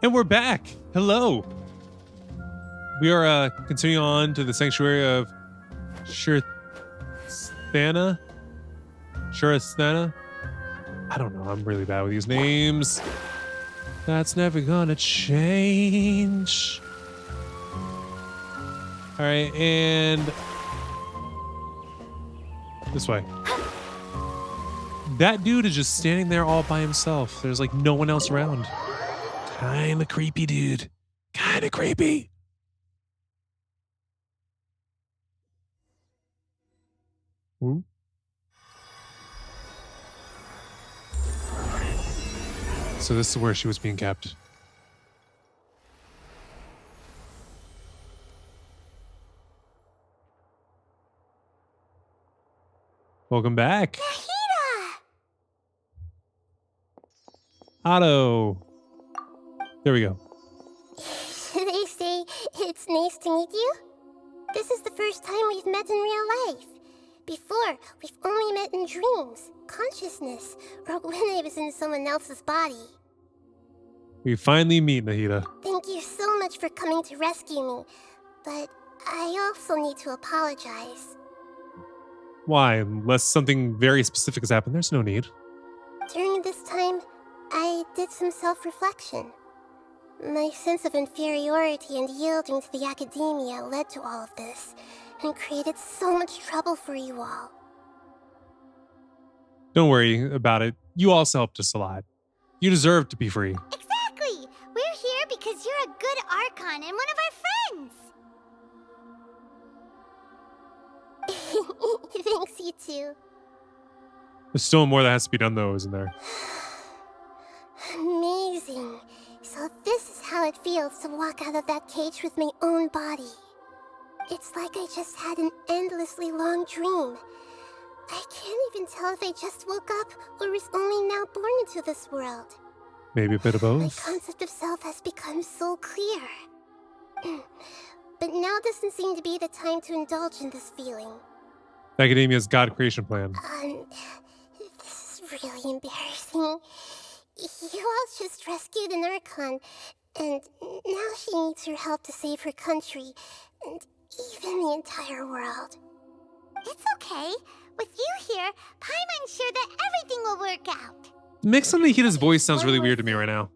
And we're back. Hello. We are continuing on to the sanctuary of Shurthana. I don't know. I'm really bad with these names. That's never gonna change. All right, and this way. That dude is just standing there all by himself. There's like no one else around. Kinda creepy, dude. Kinda creepy. Ooh. So this is where she was being kept. Welcome back. Otto. There we go. Should I say it's nice to meet you? This is the first time we've met in real life. Before, we've only met in dreams, consciousness, or when I was in someone else's body. We finally meet, Nahida. Thank you so much for coming to rescue me, but I also need to apologize. Why? Unless something very specific has happened, there's no need. During this time, I did some self-reflection. My sense of inferiority and yielding to the academia led to all of this, and created so much trouble for you all. Don't worry about it. You also helped us a lot. You deserve to be free. Exactly! We're here because you're a good Archon and one of our friends! Thanks, you too. There's still more that has to be done, though, isn't there? Amazing. So this is how it feels to walk out of that cage with my own body. It's like I just had an endlessly long dream. I can't even tell if I just woke up or was only now born into this world. Maybe a bit of both. My concept of self has become so clear. But now doesn't seem to be the time to indulge in this feeling. Academia's God creation plan. This is really embarrassing. You all just rescued an Archon, and now she needs your help to save her country, and even the entire world. It's okay. With you here, Paimon's sure that everything will work out. The mix on Nahida's voice sounds really weird to me right now.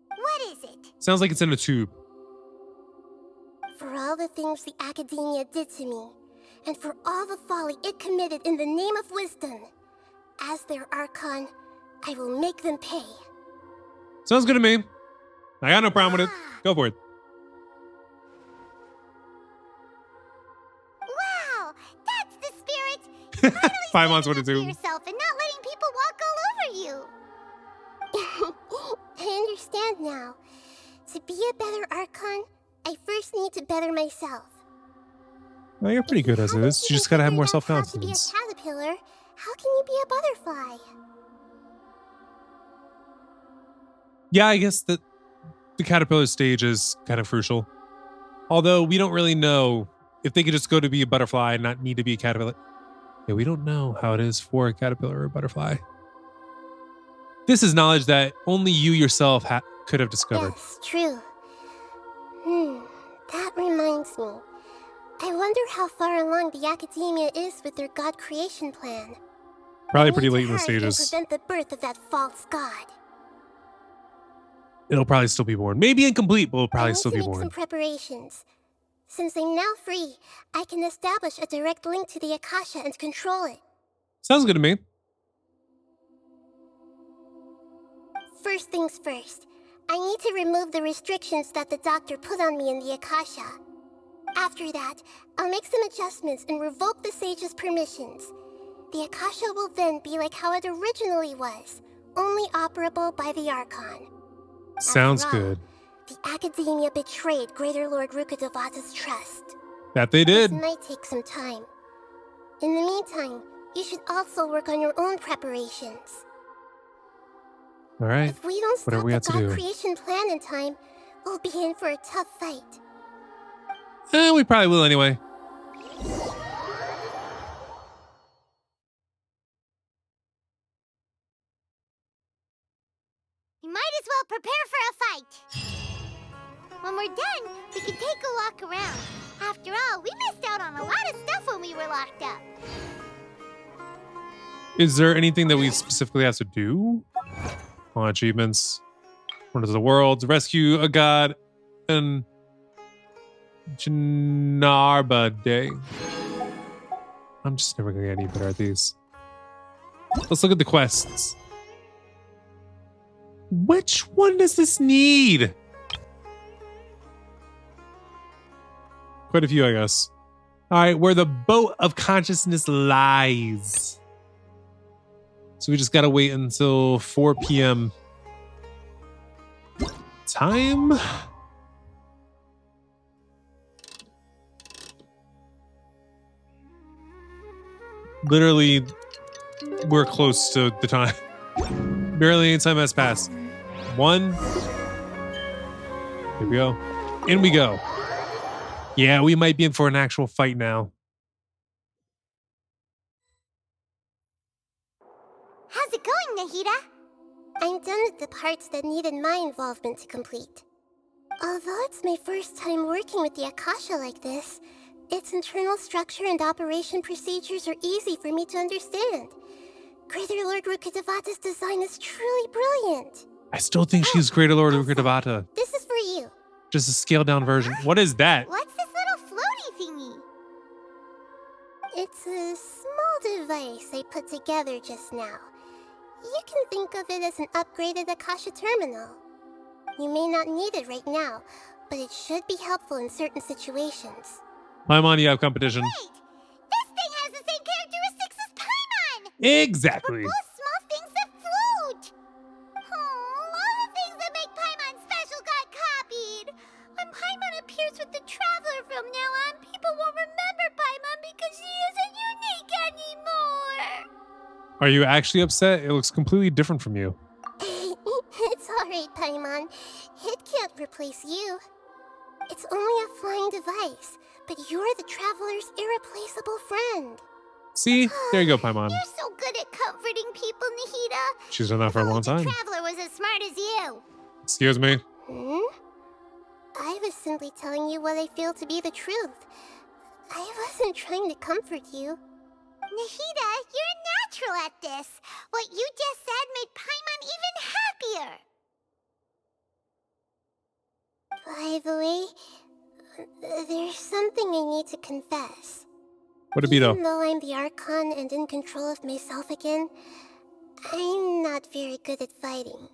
What is it? Sounds like it's in a tube. For all the things the academia did to me, and for all the folly it committed in the name of wisdom, as their Archon, I will make them pay. Sounds good to me. I got no problem with it. Go for it. Wow, that's the spirit. Finally 5 months what to standing do. up for yourself and not letting people walk all over you. I understand now. To be a better Archon, I first need to better myself. Well, you're pretty good as it is. You just gotta have more self-confidence. To be a caterpillar, how can you be a butterfly? Yeah, I guess that the caterpillar stage is kind of crucial. Although we don't really know if they could just go to be a butterfly and not need to be a caterpillar. Yeah, we don't know how it is for a caterpillar or a butterfly. This is knowledge that only you yourself could have discovered. Yes, true. That reminds me. I wonder how far along the academia is with their God creation plan. Probably pretty late in the Hurry and stages. prevent the birth of that false god. It'll probably still be born. Maybe incomplete, but it'll I probably need still to be make born. some preparations. Since I'm now free, I can establish a direct link to the Akasha and control it. Sounds good to me. First things first, I need to remove the restrictions that the doctor put on me in the Akasha. After that, I'll make some adjustments and revoke the sage's permissions. The Akasha will then be like how it originally was, only operable by the Archon. Sounds After all, good. The academia betrayed Greater Lord Rukkhadevata's trust. That they did. This might take some time. In the meantime, you should also work on your own preparations. All right. If we don't Whatever stop we the have to God do. creation plan in time, we'll be in for a tough fight. We probably will anyway. You might as well prepare for a fight. then we could take a walk around. After all, we missed out on a lot of stuff when we were locked up. Is there anything that we specifically have to do? On achievements. One of the worlds. Rescue a god and Janarba Day. I'm just never gonna get any better at these. Let's look at the quests. Which one does this need? Quite a few, I guess. All right, where the boat of consciousness lies. So we just gotta wait until 4 p.m. time. Literally, we're close to the time. Barely any time has passed. 1. Here we go. In we go. Yeah, we might be in for an actual fight now. How's it going, Nahida? I'm done with the parts that needed my involvement to complete. Although it's my first time working with the Akasha like this, its internal structure and operation procedures are easy for me to understand. Greater Lord Rukkhadevata's design is truly brilliant. I still think she's Greater Lord Rukkhadevata. This is for you. Just a scaled down version. What is that? What's this little floaty thingy? It's a small device I put together just now. You can think of it as an upgraded Akasha terminal. You may not need it right now, but it should be helpful in certain situations. Paimon, you have competition. Wait! This thing has the same characteristics as Paimon! Exactly. We're both small things that float! Oh, all the things that make Paimon special got copied! When Paimon appears with the Traveler from now on, people won't remember Paimon because she isn't unique anymore! Are you actually upset? It looks completely different from you. It's alright, Paimon. It can't replace you. It's only a flying device, but you're the Traveler's irreplaceable friend. See? There you go, Paimon. You're so good at comforting people, Nahida. She's done that for a long time. The Traveler was as smart as you. Excuse me? I was simply telling you what I feel to be the truth. I wasn't trying to comfort you. Nahida, you're natural at this. What you just said made Paimon even happier. By the way, there's something I need to confess. What a beat up. Even though I'm the Archon and in control of myself again, I'm not very good at fighting.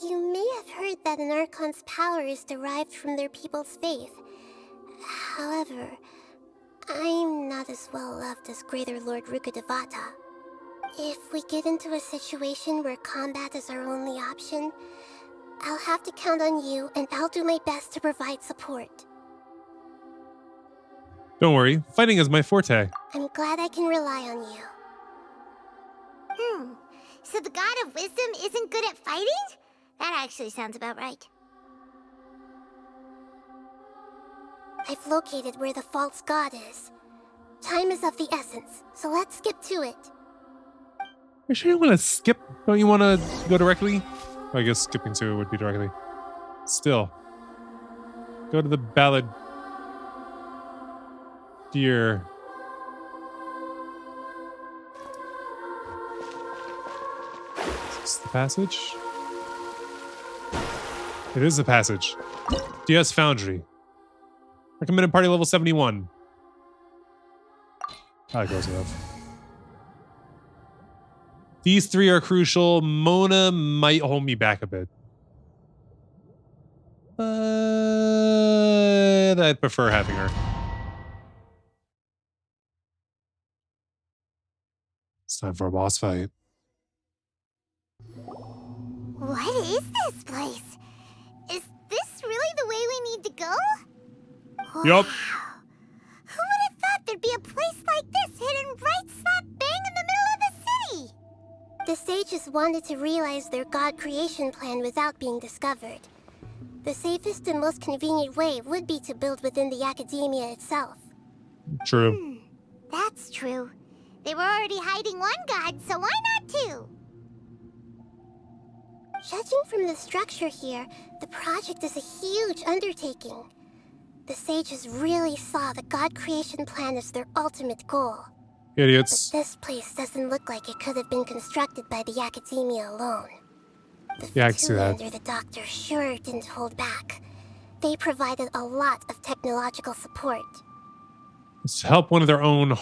You may have heard that an Archon's power is derived from their people's faith. However, I'm not as well loved as Greater Lord Rukkhadevata. If we get into a situation where combat is our only option, I'll have to count on you, and I'll do my best to provide support. Don't worry. Fighting is my forte. I'm glad I can rely on you. So the God of Wisdom isn't good at fighting? That actually sounds about right. I've located where the false god is. Time is of the essence, so let's skip to it. You sure you want to skip? Don't you want to go directly? I guess skipping to it would be directly. Still. Go to the ballad. Dear. Is this the passage? It is the passage. DS Foundry. Recommended party level 71. That goes enough. These 3 are crucial. Mona might hold me back a bit. But I'd prefer having her. It's time for a boss fight. What is this place? Is this really the way we need to go? Yup. Who would have thought there'd be a place like this hidden right slap bang in the middle of the city? The sages wanted to realize their god creation plan without being discovered. The safest and most convenient way would be to build within the academia itself. True. That's true. They were already hiding one god, so why not two? Judging from the structure here, the project is a huge undertaking. The sages really saw the God creation plan as their ultimate goal. But Idiots. this place doesn't look like it could have been constructed by the academia alone. The Yeah, I can see that. Fatui under the Doctor sure didn't hold back. They provided a lot of technological support. It's to help one of their own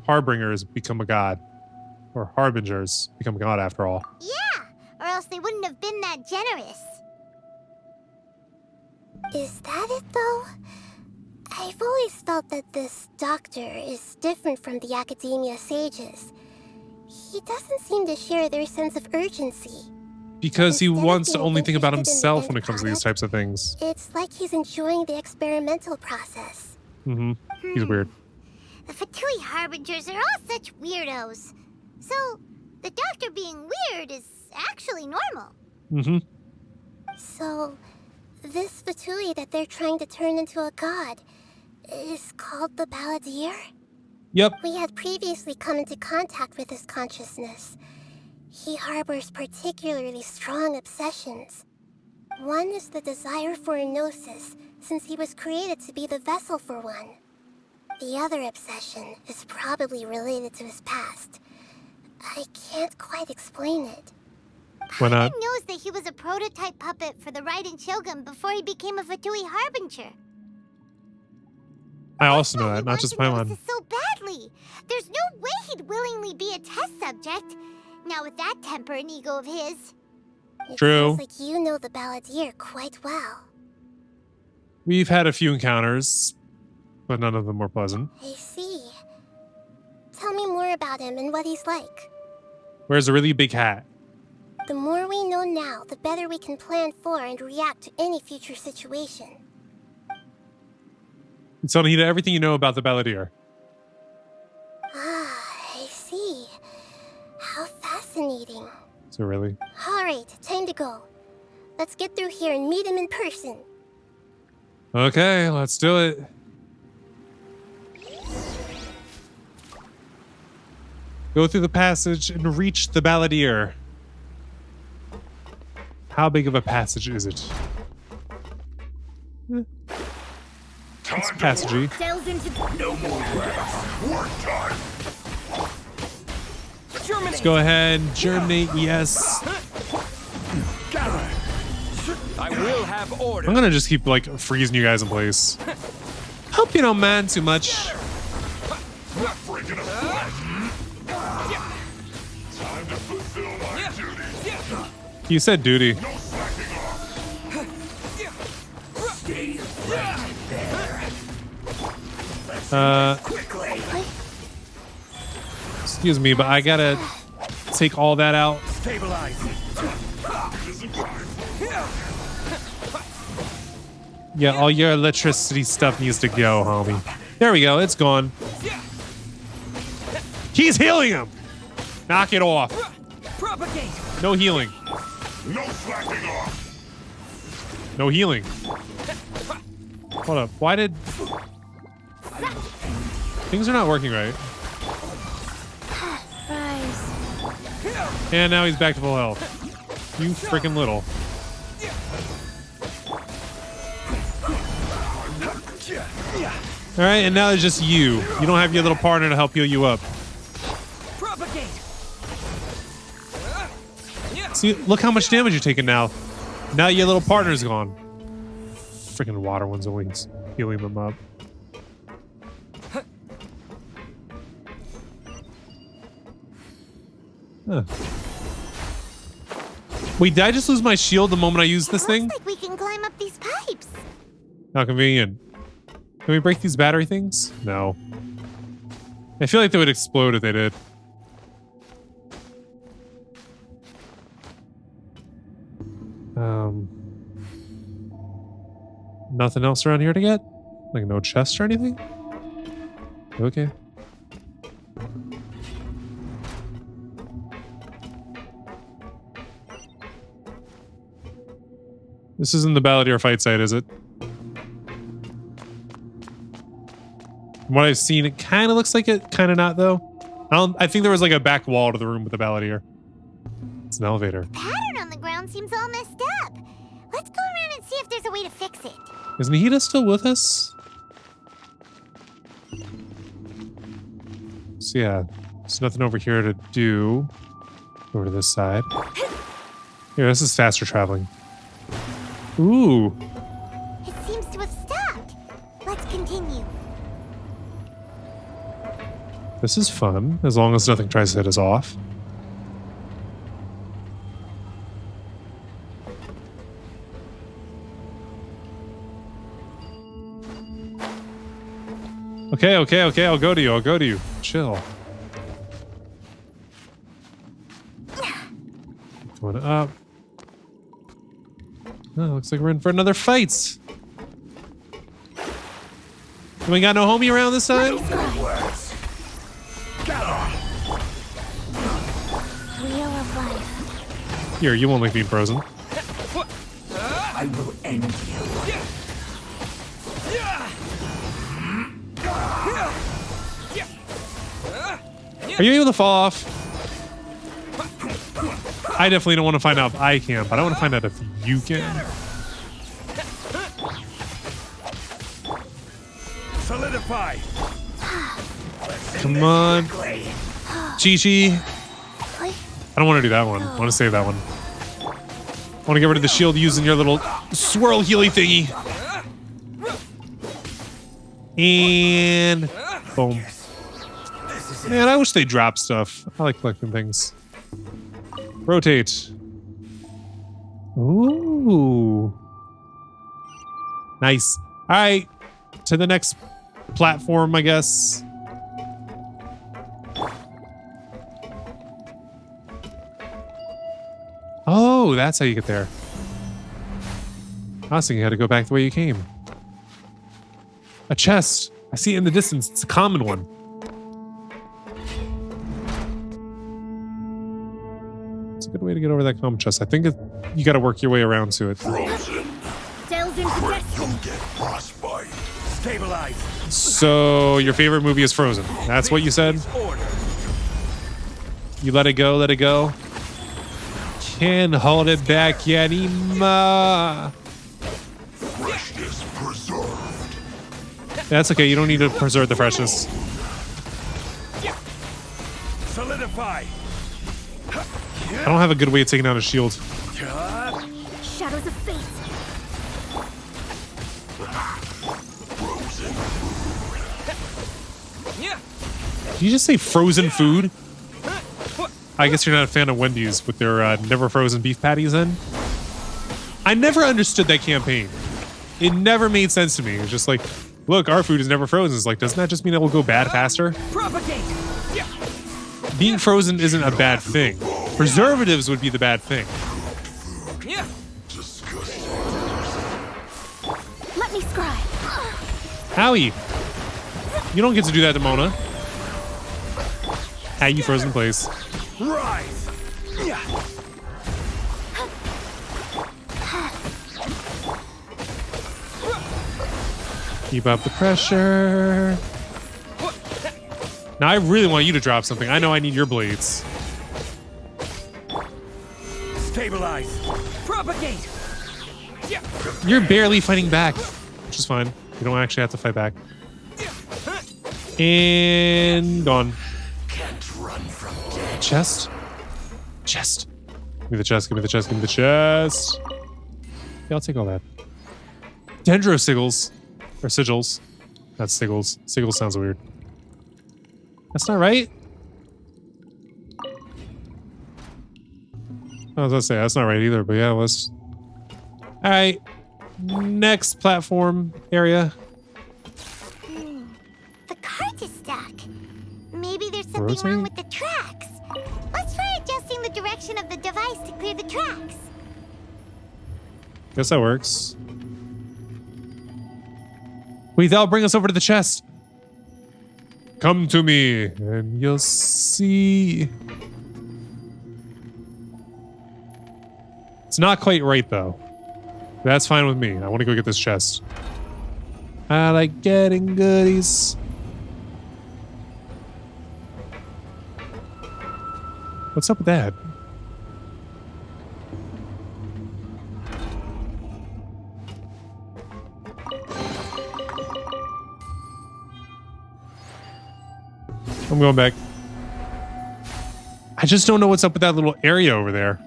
harbingers become a god. Or harbingers become a god after all. Yeah, or else they wouldn't have been that generous. Is that it, though? I've always felt that this doctor is different from the academia sages. He doesn't seem to share their sense of urgency. Because he Instead of wants to being only think about interested in the himself end when it comes to these product, types of things. It's like he's enjoying the experimental process. Mm-hmm. He's weird. The Fatui Harbingers are all such weirdos. So, the Doctor being weird is actually normal. Mm-hmm. So, this Fatui that they're trying to turn into a god is called the Balladeer? Yep. We had previously come into contact with his consciousness. He harbors particularly strong obsessions. One is the desire for a gnosis, since he was created to be the vessel for one. The other obsession is probably related to his past. I can't quite explain it. Why not? Paimon knows that he was a prototype puppet for the Raiden Shogun before he became a Fatui Harbinger. I also know That's why that, he not wants just to notice Paimon. it so badly. There's no way he'd willingly be a test subject. Now with that temper and ego of his. It True. sounds like you know the Balladeer quite well. We've had a few encounters, but none of them were pleasant. I see. Tell me more about him and what he's like. Wears a really big hat. The more we know now, the better we can plan for and react to any future situation. It's on heed of everything you know about the Balladeer. Ah, I see. How fascinating. So really? Alright, time to go. Let's get through here and meet him in person. Okay, let's do it. Go through the passage and reach the Balladeer. How big of a passage is it? It's passagey. Delves into No more rest. Work time. Let's go ahead and germinate, yes. I will have order. I'm gonna just keep like freezing you guys in place. Hope you don't mind too much. Not breaking a sweat. Time to fulfill my duty. You said duty. No slacking off. Stay right there. Quickly. Excuse me, but I gotta take all that out. Stabilize. Yeah, all your electricity stuff needs to go, homie. There we go, it's gone. He's healing him! Knock it off. Propagate. No healing. No slacking off. No healing. Hold up, why did... Things are not working right. And now he's back to full health. You freaking little. Alright, and now it's just you. You don't have your little partner to help heal you up. Propagate. See, look how much damage you're taking now. Now your little partner's gone. Freaking water one's always healing them up. Huh. Wait, did I just lose my shield the moment I used this thing? Looks like we can climb up these pipes. How convenient. Can we break these battery things? No. I feel like they would explode if they did. Nothing else around here to get? Like no chest or anything? Okay. This isn't the Balladeer fight site, is it? From what I've seen, it kind of looks like it, kind of not though. I think there was like a back wall to the room with the Balladeer. It's an elevator. Pattern on the ground around seems all messed up. Let's go around and see if there's a way to fix it. Is Nahida still with us? So yeah, there's nothing over here to do. Over to this side. Here, this is faster traveling. Ooh. It seems to have stopped. Let's continue. This is fun, as long as nothing tries to hit us off. Okay, I'll go to you. Chill. Going up. Oh, looks like we're in for another fight. We got no homie around this time? Wheel of life. Here, you won't like being frozen. I will end you. Are you able to fall off? I definitely don't want to find out if I can, but I want to find out if you can. Solidify. Come on. Chi-Chi. I don't want to do that one. I want to save that one. I want to get rid of the shield using your little swirl healy thingy. And boom. Man, I wish they dropped stuff. I like collecting things. Rotate. Ooh. Nice. All right. To the next platform, I guess. Oh, that's how you get there. I was thinking you had to go back the way you came. A chest. I see it in the distance. It's a common one. It's a good way to get over that common chest. I think you got to work your way around to it. Frozen. Delve into destiny. Don't get frostbite. Stabilize. So your favorite movie is Frozen. That's what you said? Order. You let it go, let it go. Can't hold it back anymore. Freshness preserved. That's okay. You don't need to preserve the freshness. Solidify. I don't have a good way of taking down a shield. Shadows of fate. Frozen. Did you just say frozen food? I guess you're not a fan of Wendy's with their never frozen beef patties in. I never understood that campaign. It never made sense to me. It was just like, look, our food is never frozen. It's like, doesn't that just mean it will go bad faster? Propagate. Being frozen isn't a bad thing. Preservatives would be the bad thing. Disgusting. Let me scribe. Howie, you don't get to do that to Mona. How you frozen place. Rise. Keep up the pressure. Now I really want you to drop something. I know I need your blades. Stabilize. Propagate. You're barely fighting back, which is fine. You don't actually have to fight back. And gone. Can't run from death. Chest? Chest. Give me the chest, give me the chest, give me the chest. Yeah, I'll take all that. Dendro sigils. Or sigils. Not sigils. Sigils sounds weird. That's not right. I was gonna say, that's not right either, but yeah, let's... Alright. Next platform area. The cart is stuck. Maybe there's something Rotate? wrong with the tracks. Let's try adjusting the direction of the device to clear the tracks. Guess that works. Wait, that'll bring us over to the chest. Come to me, and you'll see. It's not quite right, though. That's fine with me. I want to go get this chest. I like getting goodies. What's up with that? I'm going back. I just don't know what's up with that little area over there.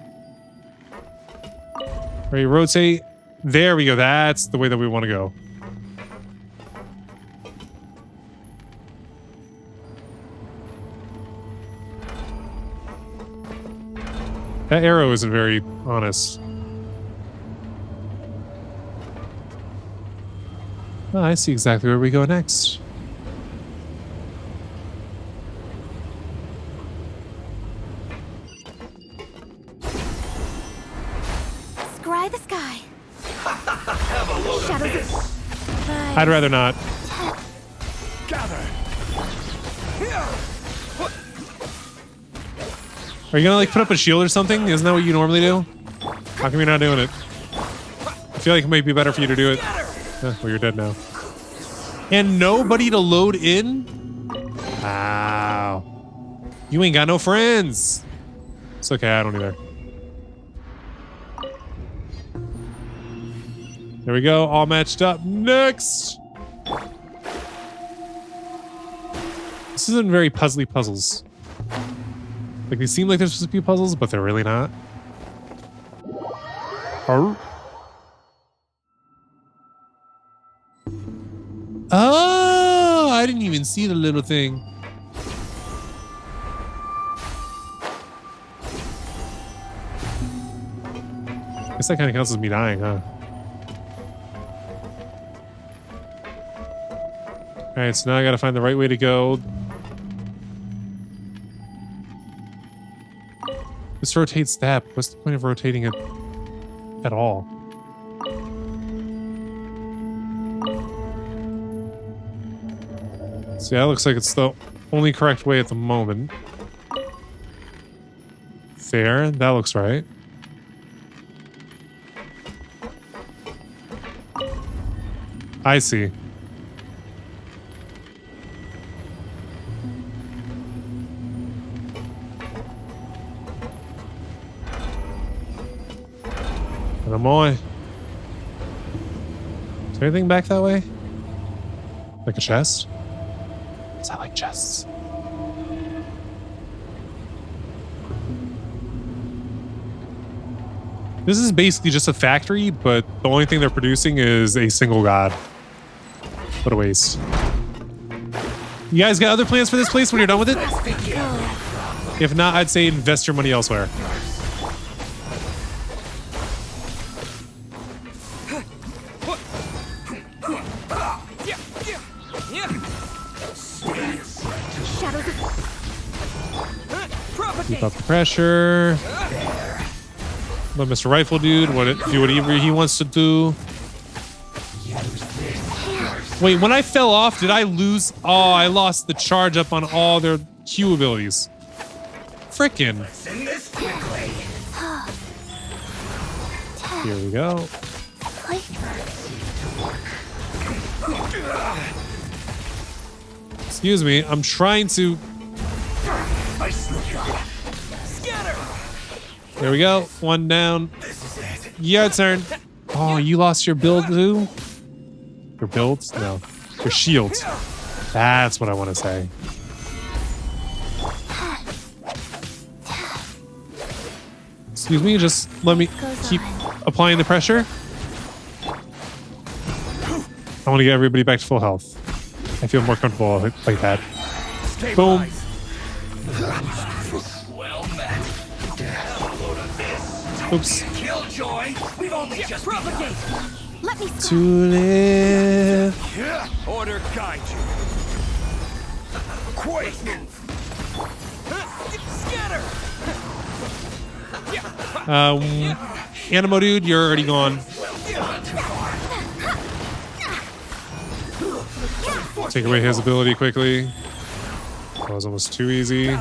Ready, rotate. There we go. That's the way that we want to go. That arrow isn't very honest. Oh, I see exactly where we go next. Scry the sky. Shadows of... I'd rather not. Gather. Are you gonna like put up a shield or something? Isn't that what you normally do? How come you're not doing it? I feel like it might be better for you to do it. Well, you're dead now. And nobody to load in? Wow. You ain't got no friends. It's okay, I don't either. There we go, all matched up. Next! This isn't very puzzly puzzles. Like, they seem like they're supposed to be puzzles, but they're really not. Oh, I didn't even see the little thing. Guess that kind of counts as me dying, huh? Alright, so now I gotta find the right way to go. This rotates that. What's the point of rotating it at all? So yeah, it looks like it's the only correct way at the moment. There, that looks right. I see. And I'm on. Is there anything back that way? Like a chest? I like chests. This is basically just a factory, but the only thing they're producing is a single god. What a waste. You guys got other plans for this place when you're done with it? If not, I'd say invest your money elsewhere. Keep up the pressure. Let Mr. Rifle Dude do whatever he wants to do. Wait, when I fell off, did I lose? Oh, I lost the charge up on all their Q abilities. Frickin'. Here we go. Excuse me, I'm trying to... There we go. One down. Your turn. Oh, you lost your build too? Your builds? No. Your shields. That's what I want to say. Excuse me, just let me keep applying the pressure. I want to get everybody back to full health. I feel more comfortable like that. Boom. Oops. Killjoy, we've only just propagate. Let me To live. Order guide you. Quake. Scatter. Animo Dude, you're already gone. Take away his ability quickly. That was almost too easy.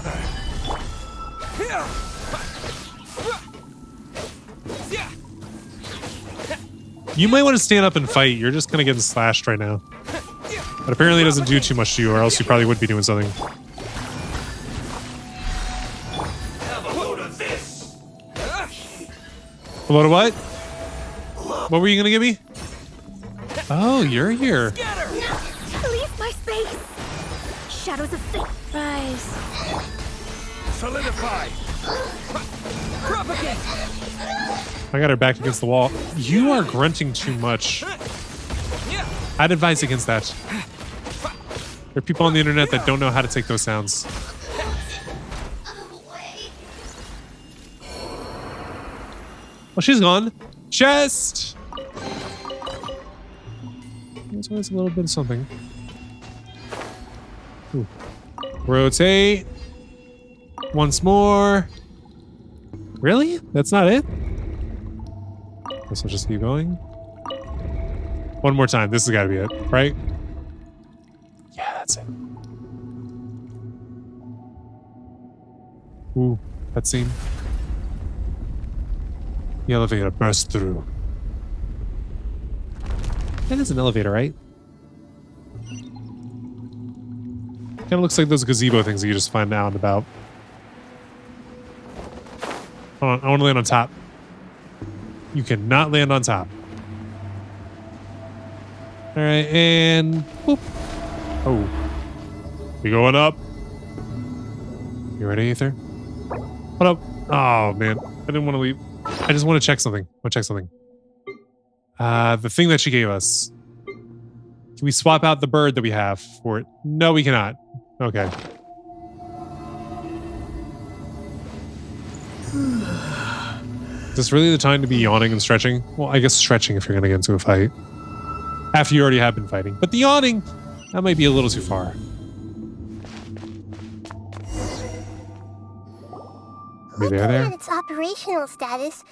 You might want to stand up and fight. You're just kind of getting slashed right now. But apparently it doesn't do too much to you, or else you probably would be doing something. Have a load of this. A load of what? What were you going to give me? Oh, you're here. leave my space. Shadows of fate. Rise. Solidify. Propagate. I got her back against the wall. You are grunting too much. I'd advise against that. There are people on the internet that don't know how to take those sounds. Well, she's gone. Chest! There's always a little bit of something. Ooh. Rotate. Once more. Really? That's not it? Guess I'll just keep going. One more time. This has got to be it, right? Yeah, that's it. Ooh, that scene. The elevator burst through. That is an elevator, right? Kind of looks like those gazebo things that you just find out about. Hold on, I want to land on top. You cannot land on top. All right, and boop. Oh, we going up? You ready, Ether? What up? Oh man, I didn't want to leave. I just want to check something. The thing that she gave us. Can we swap out the bird that we have for it? No, we cannot. Okay. Is this really the time to be yawning and stretching? Well, I guess stretching if you're going to get into a fight. After you already have been fighting. But the yawning, that might be a little too far. Looking at its operational status,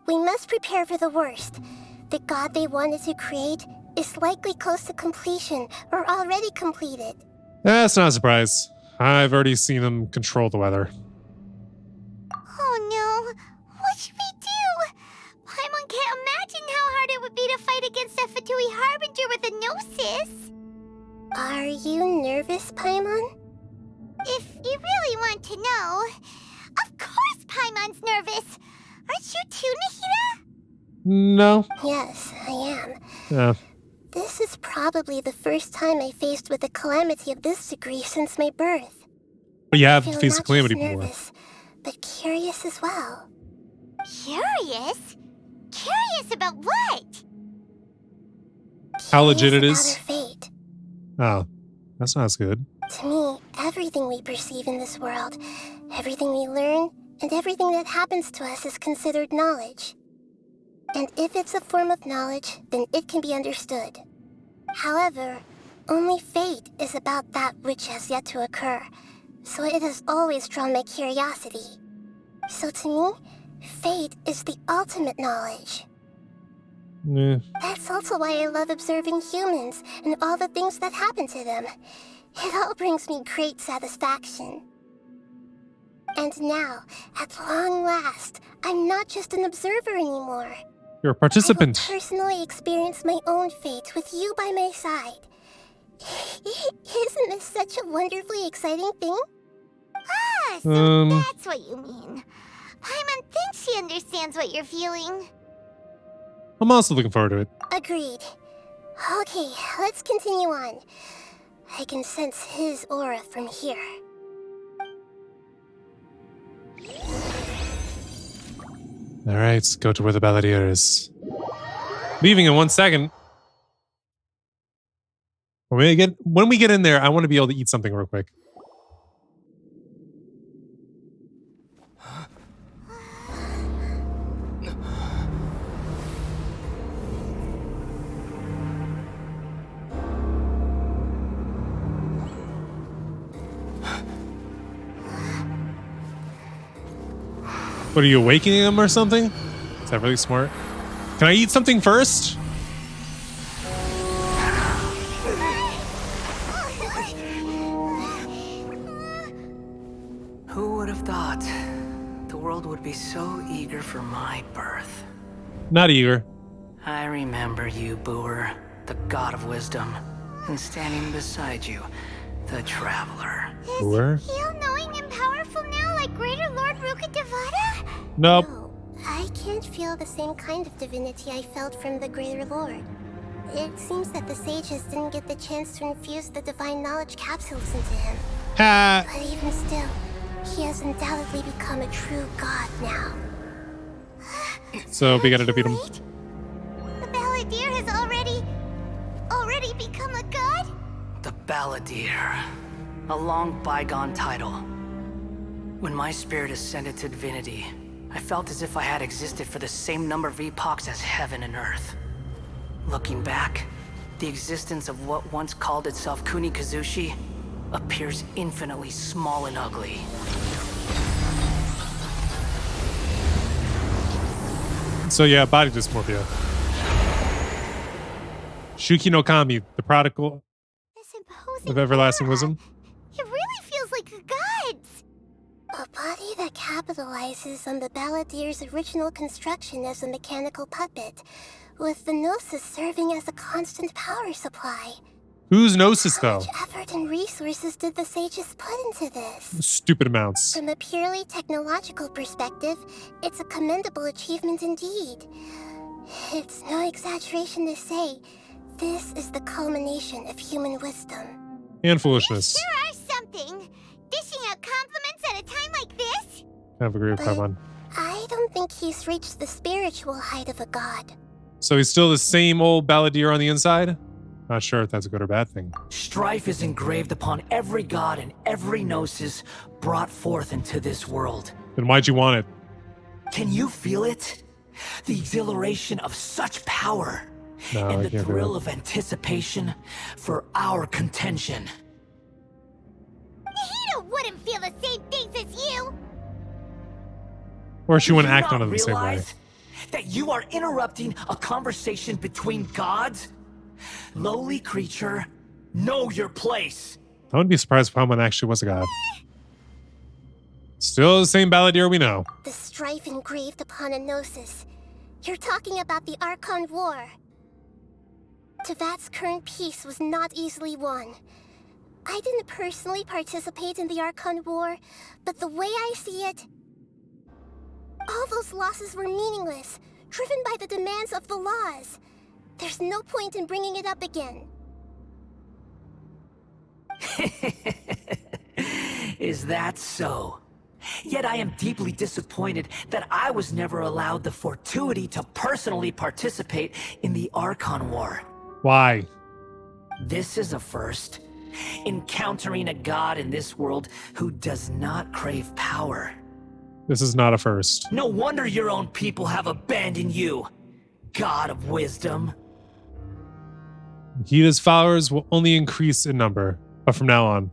we must prepare for the worst. The god they wanted to create is likely close to completion or already completed. That's not a surprise. I've already seen them control the weather. Oh no, what should we do? Paimon can't imagine how hard it would be to fight against a Fatui Harbinger with a Gnosis. Are you nervous, Paimon? If you really want to know, of course Paimon's nervous. Aren't you too, Nahida? No. Yes, I am. Yeah. This is probably the first time I faced with a calamity of this degree since my birth. But you have I feel faced a not calamity just before. nervous, but curious as well. Curious? Curious about what? How legit it Curious is? about her fate. Oh, that's not as good. To me, everything we perceive in this world, everything we learn, and everything that happens to us is considered knowledge. And if it's a form of knowledge, then it can be understood. However, only fate is about that which has yet to occur, so it has always drawn my curiosity. So to me, fate is the ultimate knowledge. Yeah. That's also why I love observing humans and all the things that happen to them. It all brings me great satisfaction. And now, at long last, I'm not just an observer anymore. You're a participant. I will personally experience my own fate with you by my side. Isn't this such a wonderfully exciting thing? Ah, so that's what you mean. Paimon thinks she understands what you're feeling. I'm also looking forward to it. Agreed. Okay, let's continue on. I can sense his aura from here. All right, let's go to where the balladeer is. Leaving in 1 second. When we get in there, I want to be able to eat something real quick. What, are you awakening them or something? Is that really smart? Can I eat something first? Who would have thought the world would be so eager for my birth? Not eager. I remember you, Booer, the god of wisdom, and standing beside you, the traveler. Booer? Is he all-knowing and powerful now like Greater Lord Rukkhadevata? Nope. No, I can't feel the same kind of divinity I felt from the Greater Lord. It seems that the sages didn't get the chance to infuse the divine knowledge capsules into him. Ha! But even still, he has undoubtedly become a true god now. So we gotta defeat him. Wait, the Balladeer has already become a god? The Balladeer. A long bygone title. When my spirit ascended to divinity, I felt as if I had existed for the same number of epochs as heaven and earth. Looking back, the existence of what once called itself Kunikazushi appears infinitely small and ugly. So yeah, body dysmorphia. Shuki no Kami, the prodigal This imposing of everlasting aura. wisdom. It really feels like a god's. A body that capitalizes on the Balladeer's original construction as a mechanical puppet, with the Gnosis serving as a constant power supply. Whose Gnosis, How though? much effort and resources did the sages put into this? Stupid amounts. From a purely technological perspective, it's a commendable achievement indeed. It's no exaggeration to say, this is the culmination of human wisdom. And foolishness. There are something. Dishing out compliments at a time like this? I have agree with Paimon. I don't think he's reached the spiritual height of a god. So he's still the same old Balladeer on the inside? Not sure if that's a good or bad thing. Strife is engraved upon every god and every gnosis brought forth into this world. Then why'd you want it? Can you feel it? The exhilaration of such power No, I and the can't feel thrill it. of anticipation for our contention. Nahida wouldn't feel the same things as you. Or she Do wouldn't you act on not it the same way. realize that you are interrupting a conversation between gods? Lowly creature, know your place. I wouldn't be surprised if Paimon actually was a god. Still the same Balladeer we know. The strife engraved upon a gnosis. You're talking about the Archon War. Tevat's current peace was not easily won. I didn't personally participate in the Archon War, but the way I see it, all those losses were meaningless, driven by the demands of the laws. There's no point in bringing it up again. Is that so? Yet I am deeply disappointed that I was never allowed the fortuity to personally participate in the Archon War. Why? This is a first. Encountering a god in this world who does not crave power. This is not a first. No wonder your own people have abandoned you, God of wisdom. Hida's followers will only increase in number, but from now on.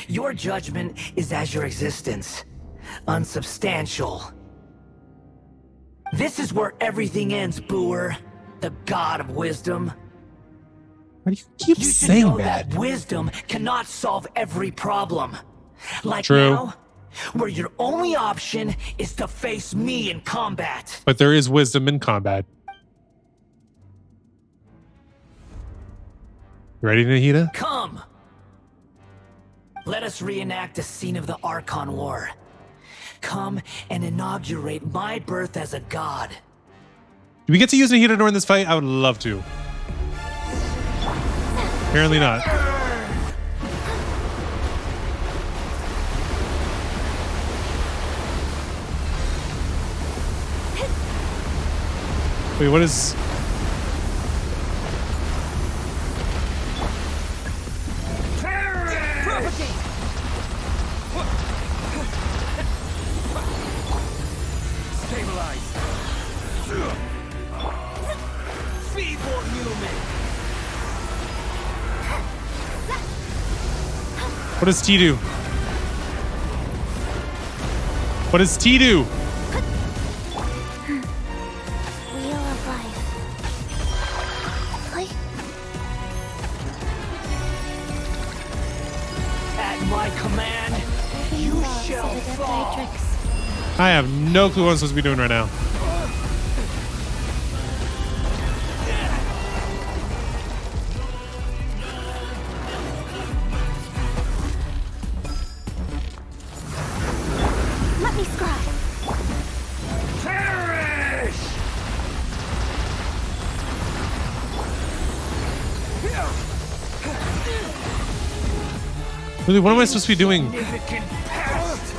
Your judgment is as your existence, unsubstantial. This is where everything ends, Booer, the God of wisdom. Why do you keep You should saying know that? that wisdom cannot solve every problem. Like True. now, where your only option is to face me in combat. But there is wisdom in combat. You ready, Nahida? Come! Let us reenact a scene of the Archon War. Come and inaugurate my birth as a god. Do we get to use Nahida during this fight? I would love to. Apparently not. Wait, what is... Stabilize. Feeble human. What does T do? What does T do? Wheel of life. Like, At my command, you shall fall. I have no clue what I'm supposed to be doing right now. let me scribe. Perish! Really, what am I supposed to be doing? Significant past.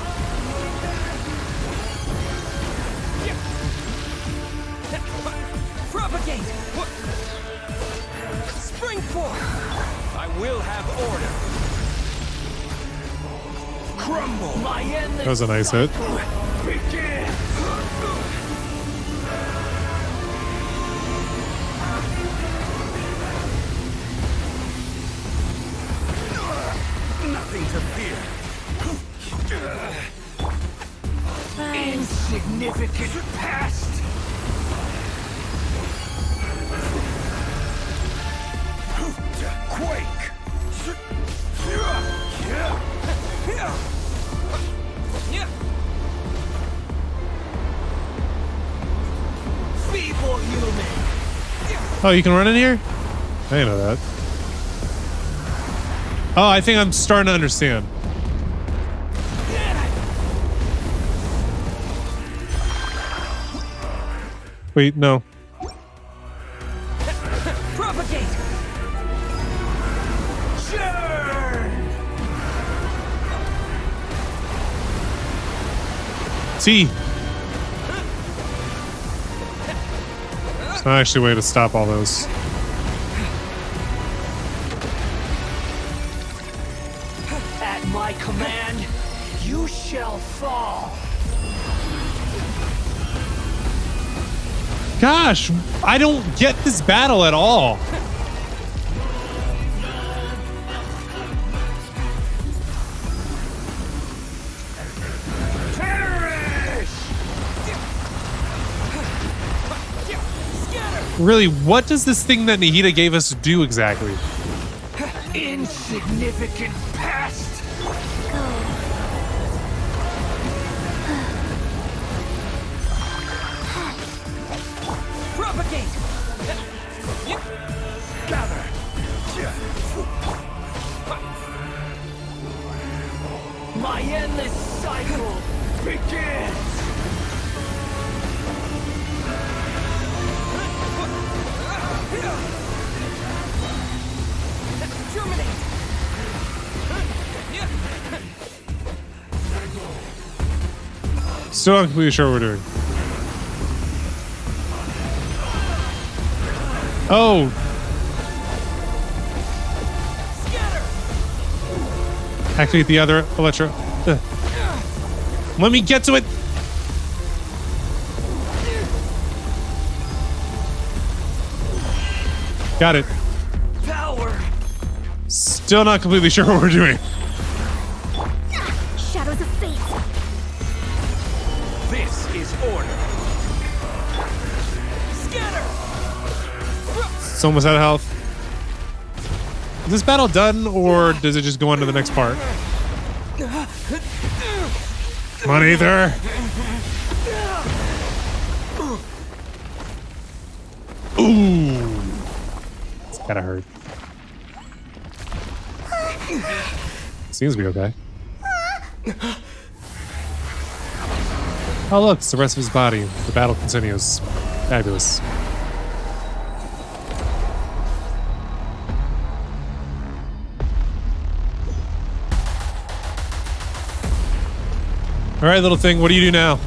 Propagate. Spring forth. I will have order. Crumble. My endless That was a nice hit. begin. Nothing to fear. Insignificant past. Quake. Feeble human. Oh, you can run in here? I didn't know that. Oh, I think I'm starting to understand. Wait, no. Propagate. Churn. T. It's not actually a way to stop all those. At my command, you shall fall. Gosh, I don't get this battle at all. Perish. Really, what does this thing that Nahida gave us do exactly? Insignificant past. Propagate. Gather. My endless cycle begins. Terminate. Still not completely sure what we're doing. Oh, activate the other electro. Let me get to it. Got it. Power. Still not completely sure what we're doing. Shadows of fate. This is order. Scatter. It's almost out of health. Is this battle done, or does it just go on to the next part? Come on, Aether. Ooh. It's gotta hurt. Seems to be okay. Oh, look, it's the rest of his body. The battle continues. Fabulous. All right, little thing, what do you do now?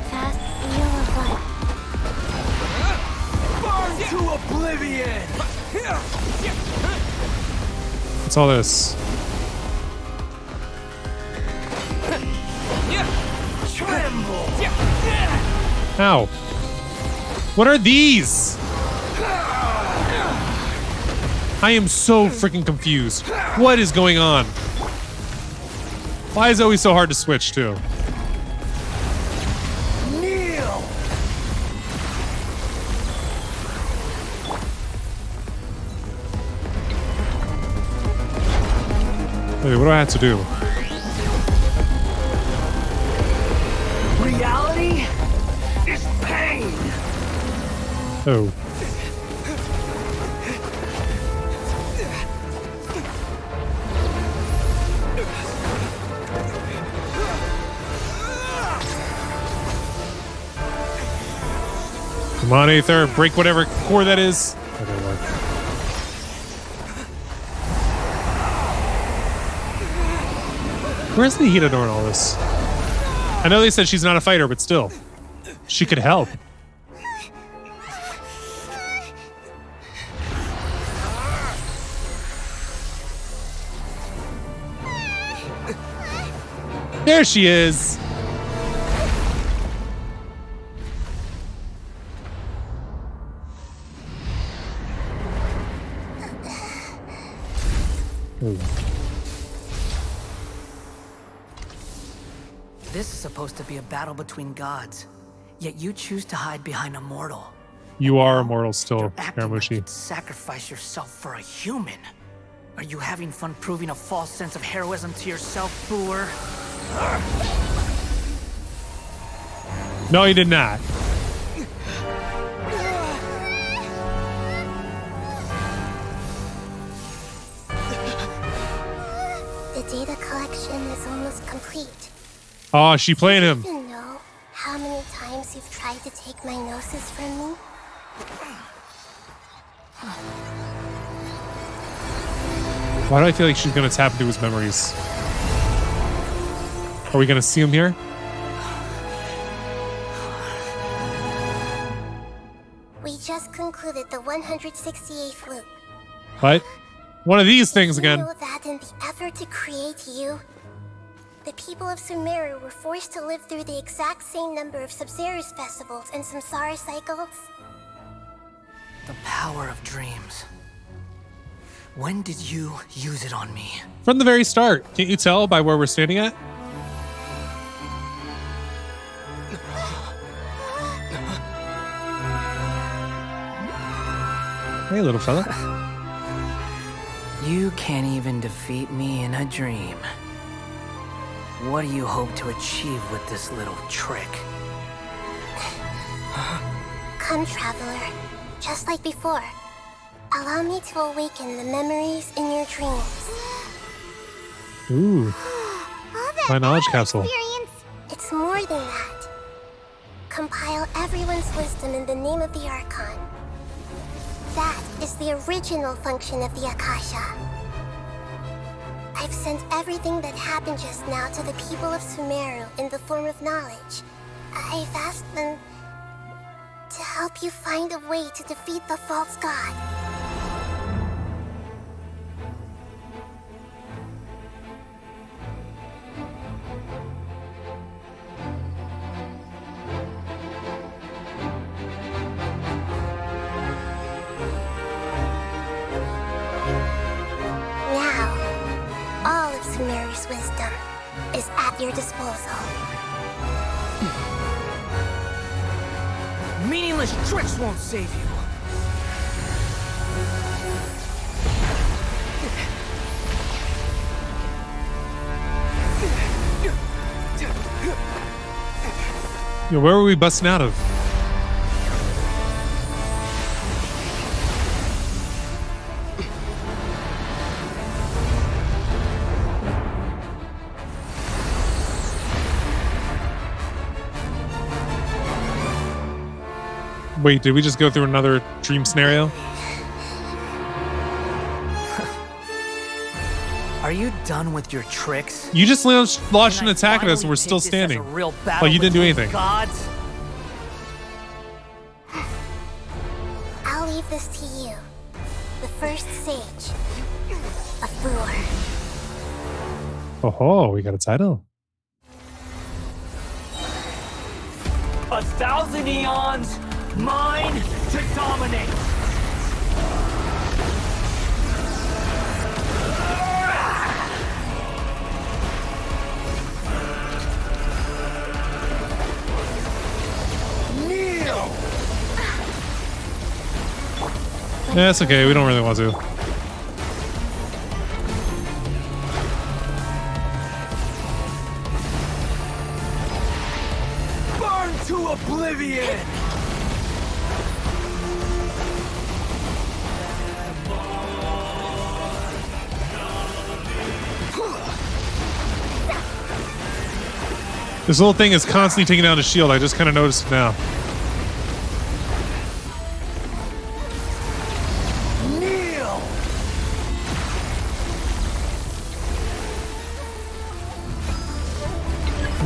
Fast wheel of life. Burn to oblivion. What's all this? Tremble. Ow. What are these? I am so freaking confused. What is going on? Why is it always so hard to switch to? Kneel. Wait, what do I have to do? Reality is pain. Oh. Come on, Aether. Break whatever core that is. That didn't work. Where's Nihita doing all this? I know they said she's not a fighter, but still. She could help. There she is. Ooh. This is supposed to be a battle between gods, yet you choose to hide behind a mortal. You are immortal still, You're acting like Karamushi. you'd sacrifice yourself for a human. Are you having fun proving a false sense of heroism to yourself, Boor? No, he did not. The data collection is almost complete. Oh, she played him. Do you know how many times you've tried to take my gnosis from me? Why do I feel like she's gonna tap into his memories? Are we gonna see him here? We just concluded the 168th loop. What? One of these things You again. know that in the effort to create you, the people of Sumeru were forced to live through the exact same number of Sub-Zerus festivals and Samsara cycles? The power of dreams. When did you use it on me? From the very start. Can't you tell by where we're standing at? Hey, little fella. You can't even defeat me in a dream. What do you hope to achieve with this little trick? Come, traveler. Just like before. Allow me to awaken the memories in your dreams. Ooh, All that my knowledge battle capsule. experience. It's more than that. Compile everyone's wisdom in the name of the Archon. That is the original function of the Akasha. I've sent everything that happened just now to the people of Sumeru in the form of knowledge. I've asked them to help you find a way to defeat the false god. Now, all of Sumeru's wisdom is at your disposal. Meaningless tricks won't save you. Yo, where were we busting out of? Wait, did we just go through another dream scenario? Are you done with your tricks? You just launched an Can I attack at us and finally we're still take this as a standing. real Oh, battle you didn't do between anything. Gods? I'll leave this to you, the first sage of Boor. Oh ho, we got a title. 1,000 eons, mine to dominate. Kneel! Yeah, that's okay. We don't really want to. Burn to oblivion! This little thing is constantly taking down his shield. I just kind of noticed it now.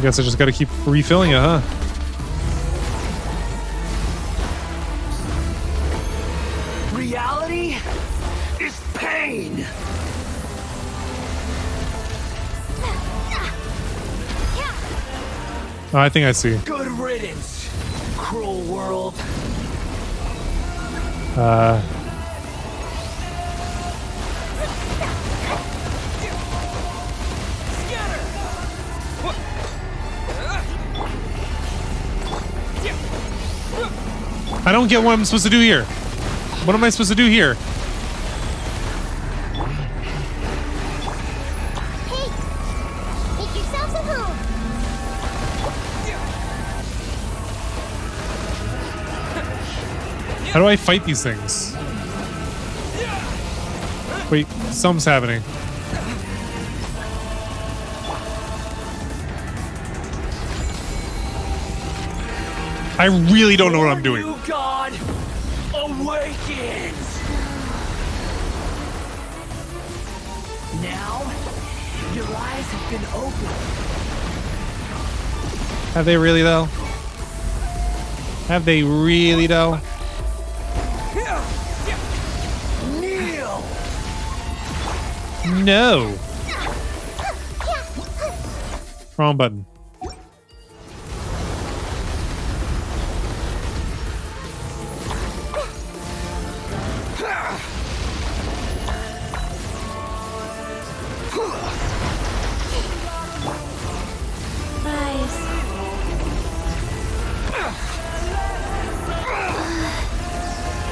guess I just gotta keep refilling it, huh? Reality is pain. Oh, I think I see. Good riddance, cruel world. I don't get what I'm supposed to do here. What am I supposed to do here? Hey, make yourselves at home. How do I fight these things? Wait, something's happening. I really don't know what I'm doing. New God awakens. Now, your eyes have been opened. Have they really though? Have they really though? Kneel. No. Wrong button.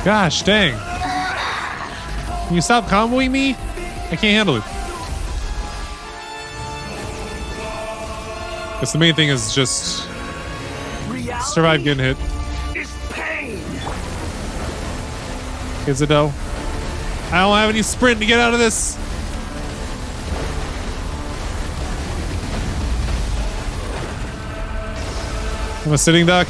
Gosh dang. Can you stop comboing me? I can't handle it. Guess the main thing is just survive getting hit. Is pain. Is it though? I don't have any sprint to get out of this. I'm a sitting duck.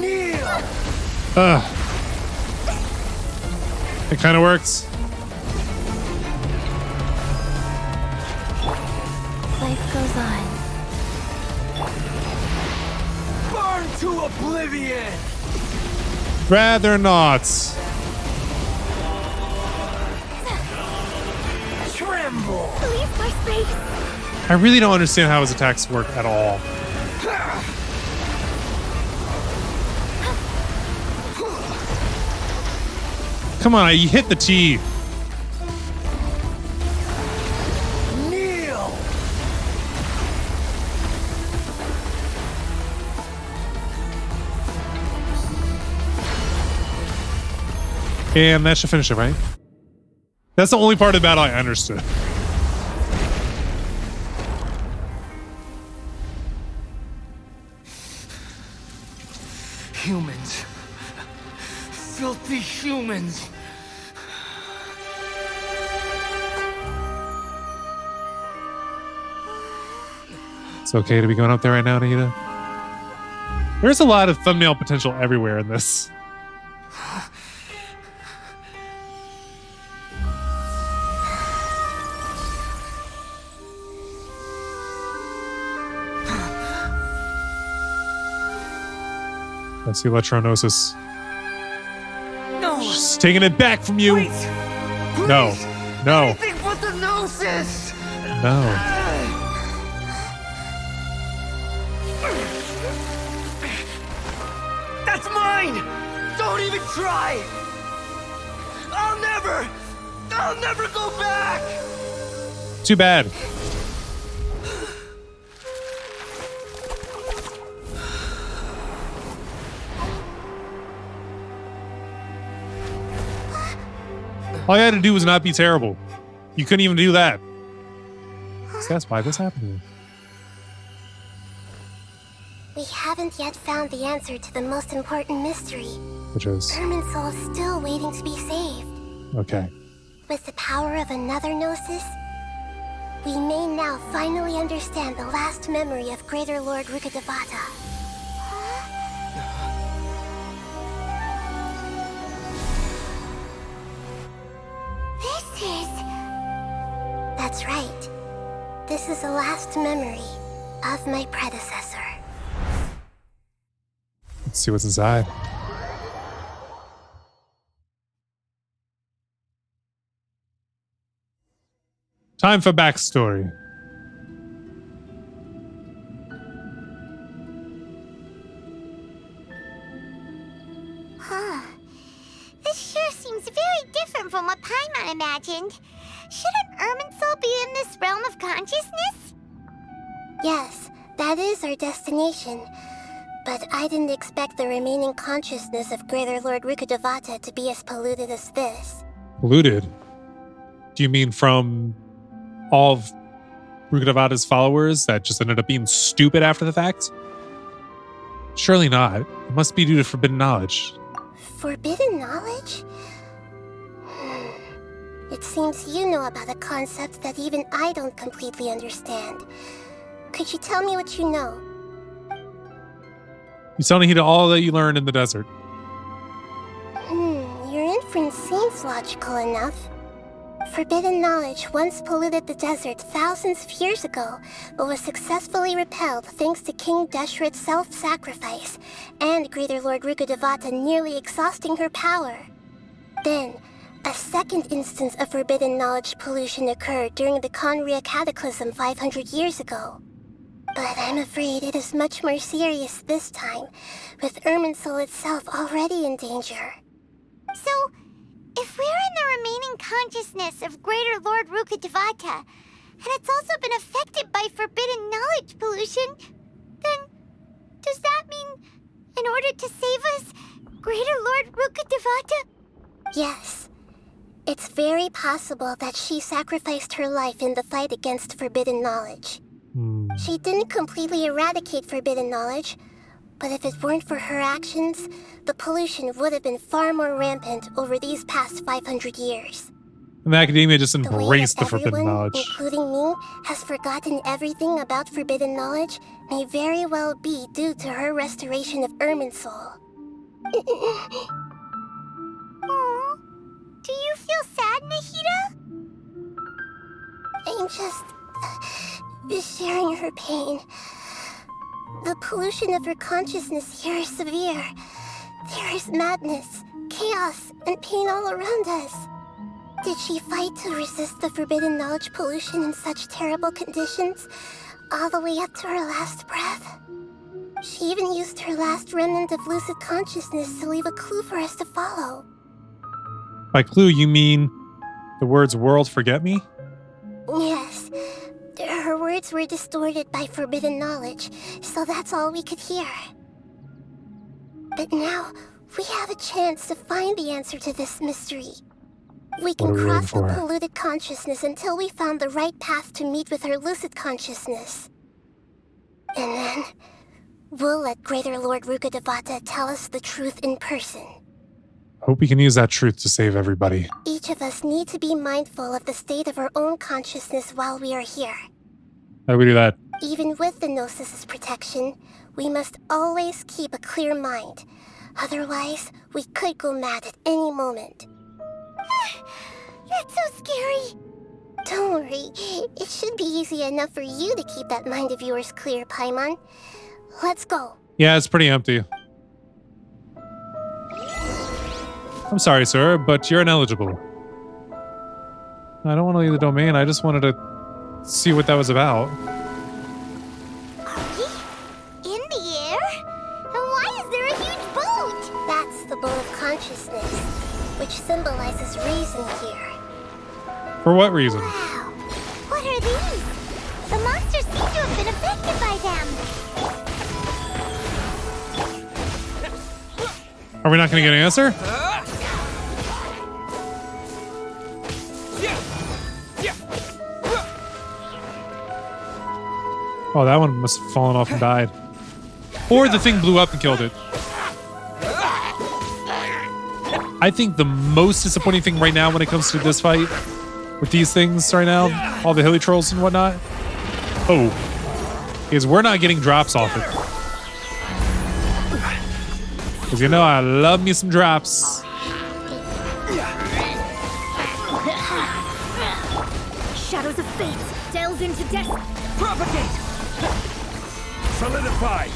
Kneel. It kind of works. Life goes on. Burn to oblivion. Rather not. Tremble. Leave my space. I really don't understand how his attacks work at all. Come on, you hit the T. Kneel. And that should finish it, right? That's the only part of the battle I understood. Humans. Filthy humans. It's okay to be going up there right now, Anita. There's a lot of thumbnail potential everywhere in this. That's the electronosis. No. She's taking it back from you. Wait. No. Please. No. Anything but the gnosis. No. That's mine! Don't even try! I'll never go back! Too bad. All you had to do was not be terrible. You couldn't even do that. So that's why this happened. We haven't yet found the answer to the most important mystery. Which is Irminsul is still waiting to be saved. okay. With the power of another gnosis, we may now finally understand the last memory of Greater Lord Rukkhadevata. That's right. This is the last memory of my predecessor. Let's see what's inside. Time for backstory. Huh. This sure seems very different from what Paimon imagined. Shouldn't Irminsul be in this realm of consciousness? Yes, that is our destination. But I didn't expect the remaining consciousness of Greater Lord Rukkhadevata to be as polluted as this. Polluted? Do you mean from all of Rukkhadevata's followers that just ended up being stupid after the fact? Surely not. It must be due to forbidden knowledge. Forbidden knowledge? It seems you know about a concept that even I don't completely understand. Could you tell me what you know? You tell me all that you learned in the desert. Your inference seems logical enough. Forbidden knowledge once polluted the desert thousands of years ago, but was successfully repelled thanks to King Deshret's self-sacrifice, and Greater Lord Rukkhadevata nearly exhausting her power. Then, a second instance of forbidden knowledge pollution occurred during the Conria Cataclysm 500 years ago. But I'm afraid it is much more serious this time, with Irminsul itself already in danger. So, if we're in the remaining consciousness of Greater Lord Rukkhadevata, and it's also been affected by forbidden knowledge pollution, then does that mean, in order to save us, Greater Lord Rukkhadevata? Yes. It's very possible that she sacrificed her life in the fight against forbidden knowledge. She didn't completely eradicate forbidden knowledge, but if it weren't for her actions, the pollution would have been far more rampant over these past 500 years. And the academia just The way that embraced the forbidden everyone, knowledge. including me, has forgotten everything about forbidden knowledge may very well be due to her restoration of Irminsul. Aw, do you feel sad, Nahida? I'm just sharing her pain. The pollution of her consciousness here is severe. There is madness, chaos, and pain all around us. Did she fight to resist the forbidden knowledge pollution in such terrible conditions, all the way up to her last breath? She even used her last remnant of lucid consciousness to leave a clue for us to follow. By clue, you mean the words world forget me? Yes. Her words were distorted by forbidden knowledge, so that's all we could hear. But now, we have a chance to find the answer to this mystery. We can What are we waiting cross the for? polluted consciousness until we found the right path to meet with her lucid consciousness. And then, we'll let Greater Lord Rukkhadevata tell us the truth in person. Hope we can use that truth to save everybody. Each of us need to be mindful of the state of our own consciousness while we are here. How do we do that? Even with the Gnosis' protection, we must always keep a clear mind. Otherwise, we could go mad at any moment. That's so scary. Don't worry, it should be easy enough for you to keep that mind of yours clear, Paimon. Let's go. Yeah, it's pretty empty. I'm sorry, sir, but you're ineligible. I don't want to leave the domain. I just wanted to see what that was about. Are we in the air? And why is there a huge boat? That's the boat of consciousness, which symbolizes reason here. For what reason? Wow. What are these? The monsters seem to have been affected by them. Are we not going to get an answer? Oh, that one must have fallen off and died. Or the thing blew up and killed it. I think the most disappointing thing right now when it comes to this fight with these things right now, all the hilly trolls and whatnot, is we're not getting drops off it. Because you know I love me some drops. Shut Shadows of fate delves into death. Propagate! Solidify!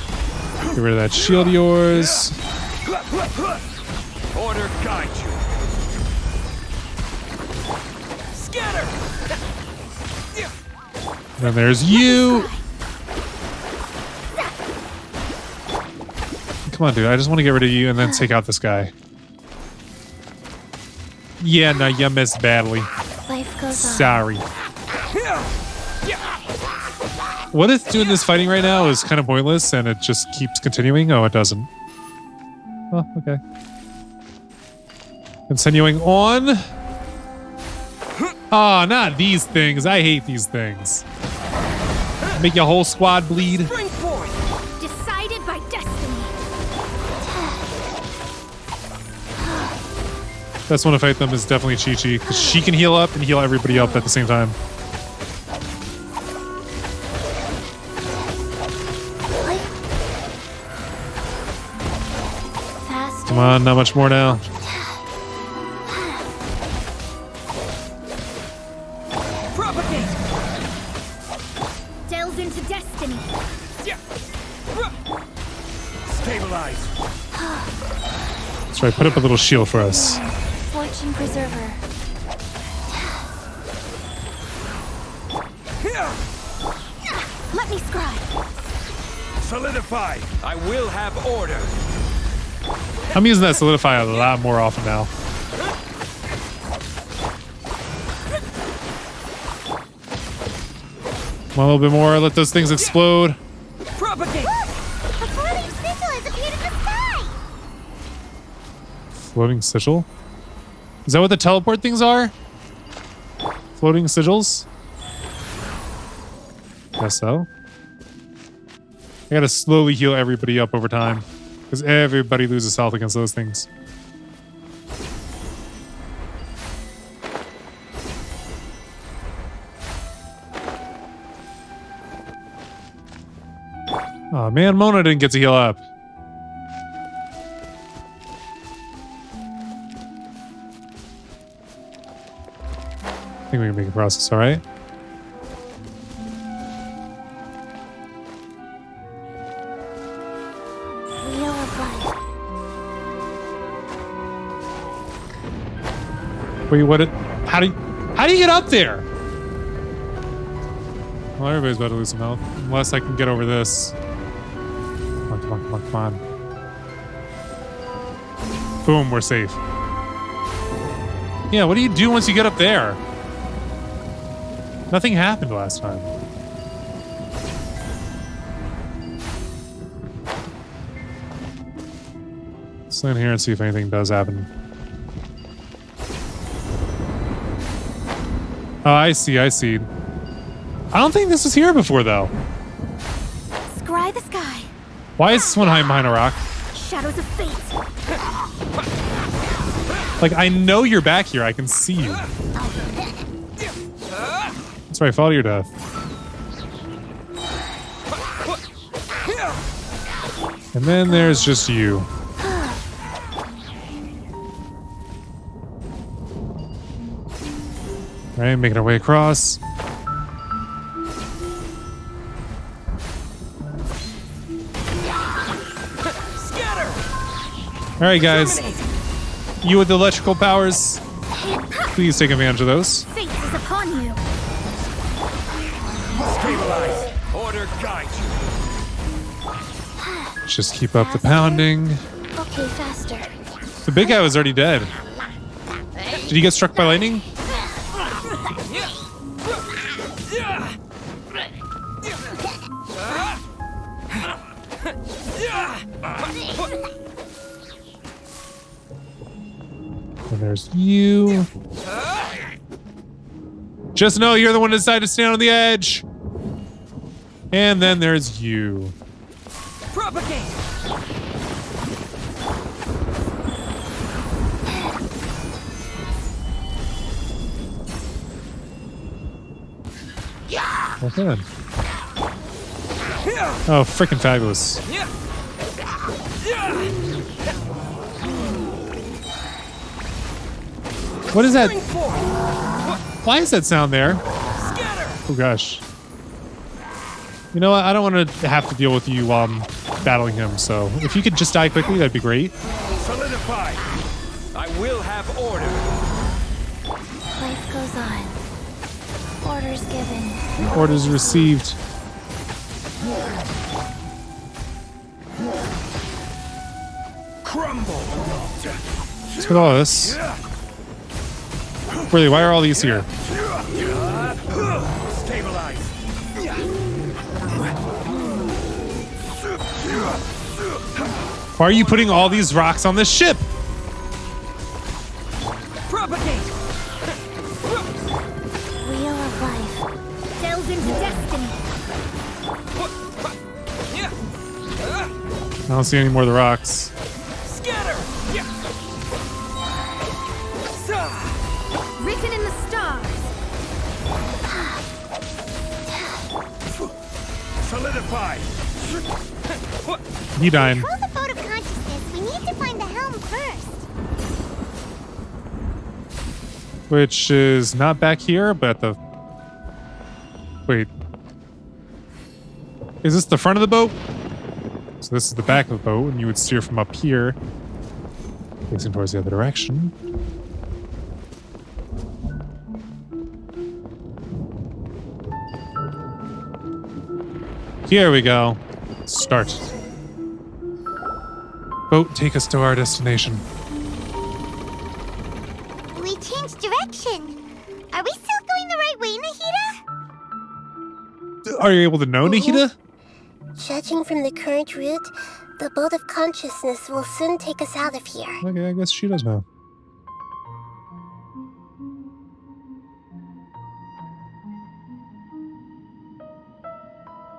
Get rid of that shield of yours. Order guide you. Scatter! And then there's you. Come on, dude. I just want to get rid of you and then take out this guy. Yeah, no, you missed badly. Life goes on. Sorry. What it's doing this fighting right now is kind of pointless and it just keeps continuing. Oh, it doesn't. Oh, okay. Continuing on. Oh, not these things. I hate these things. Make your whole squad bleed. Bring forth! Decided by destiny. Best one to fight them is definitely Chi-Chi, because she can heal up and heal everybody up at the same time. Faster. Come on, not much more now. Propagate! Delves into destiny. Stabilize! That's right, put up a little shield for us. Fortune preserver. Let me scribe. Solidify! I will have order. I'm using that solidify a lot more often now. Come on, a little bit more. Let those things explode. Propagate! A floating sigil has appeared in the sky. Floating sigil? Is that what the teleport things are? Floating sigils? Guess so. I gotta slowly heal everybody up over time. Because everybody loses health against those things. Oh man, Mona didn't get to heal up. I think we can make a process, alright? Wheel of life. Wait, what? How do you get up there? Well, everybody's about to lose some health. Unless I can get over this. Come on, come on, come on, come on. Boom, we're safe. Yeah, what do you do once you get up there? Nothing happened last time. Let's land here and see if anything does happen. Oh, I see, I see. I don't think this was here before, though. Scry the sky. Why is this one hiding behind a rock? Shadows of fate. Like, I know you're back here. I can see you. That's right, fall to your death. And then there's just you. All right, making our way across. All right, guys. You with the electrical powers, please take advantage of those. Fate is upon you. Stabilize! Order guide you. Just keep up the pounding. Okay, faster. The big guy was already dead. Did he get struck by lightning? And there's you. Just know you're the one that decided to stand on the edge. And then there's you. Propagate! Well then. Oh, freaking fabulous. What is that? Why is that sound there? Oh gosh. You know what? I don't want to have to deal with you while I'm battling him, so if you could just die quickly, that'd be great. Solidify. I will have order. Life goes on. Orders given. Orders received. Crumble. Let's get all this. Really, why are all these here? Stabilize. Why are you putting all these rocks on this ship? Propagate. Wheel of life. Delve into destiny. I don't see any more of the rocks. Scatter. Written in the stars. Solidify. He dying. Control the boat of consciousness. We need to find the helm first. Which is not back here, but the... Wait. Is this the front of the boat? So this is the back of the boat, and you would steer from up here, facing towards the other direction. Here we go. Start. Boat, take us to our destination. We changed direction. Are we still going the right way, Nahida? Are you able to know, Nikita? Judging from the current route, the boat of consciousness will soon take us out of here. Okay, I guess she does know.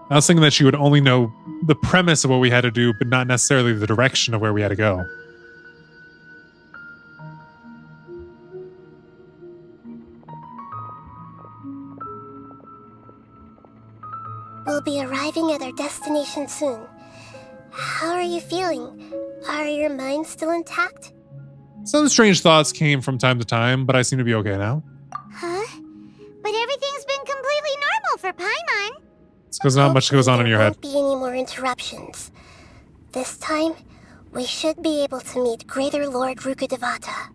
I was thinking that she would only know the premise of what we had to do, but not necessarily the direction of where we had to go. We'll be arriving at our destination soon. How are you feeling? Are your minds still intact? Some strange thoughts came from time to time, but I seem to be okay now. Huh? But everything's been completely normal for Paimon. It's because not much goes on in your There head. won't be any more interruptions. This time, we should be able to meet Greater Lord Rukkhadevata.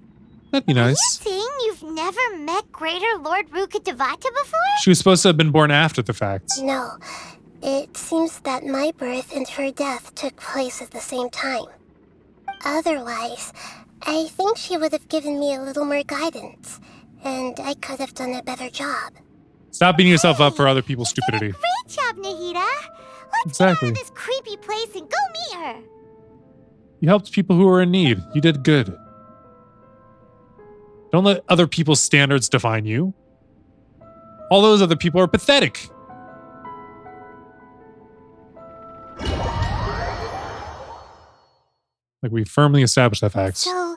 That'd be Are you nice. saying you've never met Greater Lord Rukkhadevata before? She was supposed to have been born after the fact. No, it seems that my birth and her death took place at the same time. Otherwise, I think she would have given me a little more guidance, and I could have done a better job. Stop beating yourself up for other people's stupidity. Great job, Nahida. Let's Exactly. get out of this creepy place and go meet her. You helped people who were in need. You did good. Don't let other people's standards define you. All those other people are pathetic. Like, we firmly established that fact. So,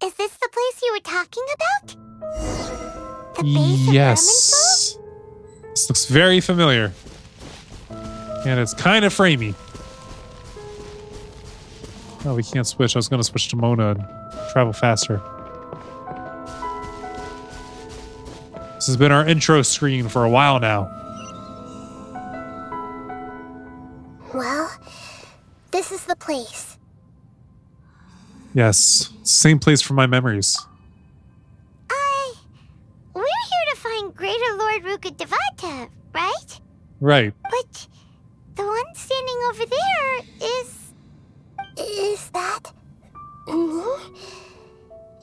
is this the place you were talking about? The base of Yes. This looks very familiar. And it's kind of framey. Oh, we can't switch. I was going to switch to Mona and travel faster. This has been our intro screen for a while now. Well, this is the place. Yes, same place from my memories. We're here to find Greater Lord Rukkhadevata, right? Right. But the one standing over there is... Is that me?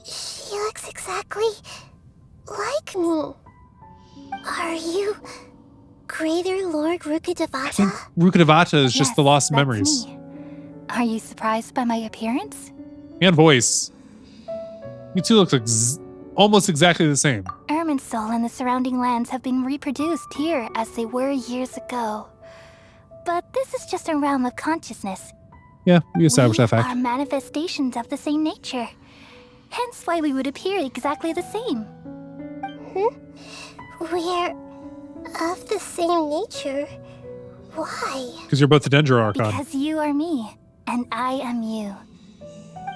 She looks exactly like me. Are you Greater Lord Rukkhadevata? I think Rukkhadevata is just Yes, the lost that's memories. me. Are you surprised by my appearance? And voice. You two look almost exactly the same. Irminsul and the surrounding lands have been reproduced here as they were years ago. But this is just a realm of consciousness. Yeah, we established that We fact. are manifestations of the same nature. Hence why we would appear exactly the same. We're of the same nature. Why? Because you're both the Dendro Archon. Because you are me, and I am you.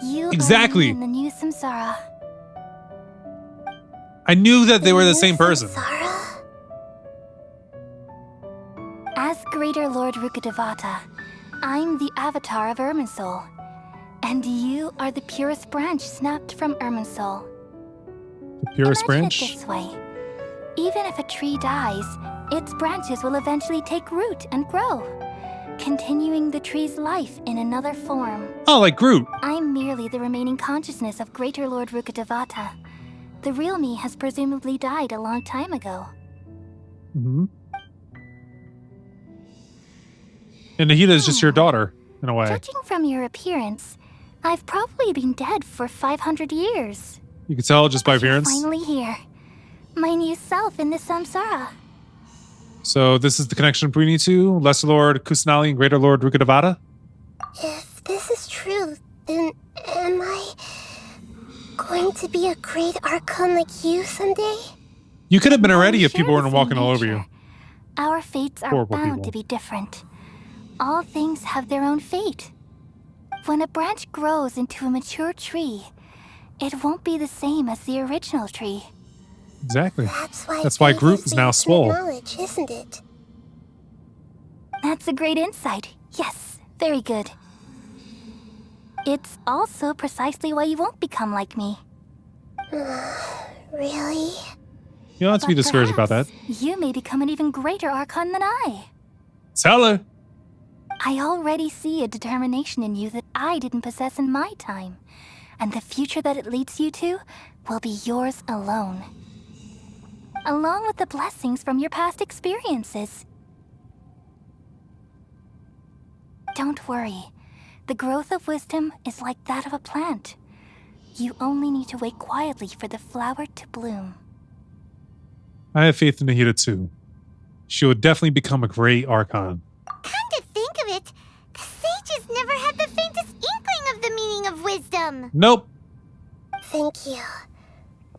You Exactly. are me in the new samsara. I knew that they were the same person. Sarah? Greater Lord Rukkhadevata. I'm the avatar of Irminsul. And you are the purest branch snapped from Irminsul. The purest Imagine branch? it this way. Even if a tree dies, its branches will eventually take root and grow, continuing the tree's life in another form. Oh, like Groot. I'm merely the remaining consciousness of Greater Lord Rukkhadevata. The real me has presumably died a long time ago. Mm-hmm. And Nahida is just your daughter, in a way. Judging from your appearance, I've probably been dead for 500 years. You can tell just by But you're appearance. finally here. My new self in the samsara. So this is the connection between you two? Lesser Lord Kusanali and Greater Lord Rukkhadevata? If this is true, then am I going to be a great Archon like you someday? You could have been already I'm if people sure weren't it's walking in all over you. nature. Our fates are Horrible bound people. to be different. All things have their own fate. When a branch grows into a mature tree, it won't be the same as the original tree. Exactly. That's why Groot faith is the now ultimate swole. knowledge, isn't it? That's a great insight. Yes, very good. It's also precisely why you won't become like me. Really? You don't have to be But discouraged about that. perhaps you may become an even greater Archon than I. Tell her. I already see a determination in you that I didn't possess in my time. And the future that it leads you to will be yours alone. Along with the blessings from your past experiences. Don't worry. The growth of wisdom is like that of a plant. You only need to wait quietly for the flower to bloom. I have faith in Nahida too. She will definitely become a great Archon. Come to think of it, the sages never had the faintest inkling of the meaning of wisdom. Nope. Thank you.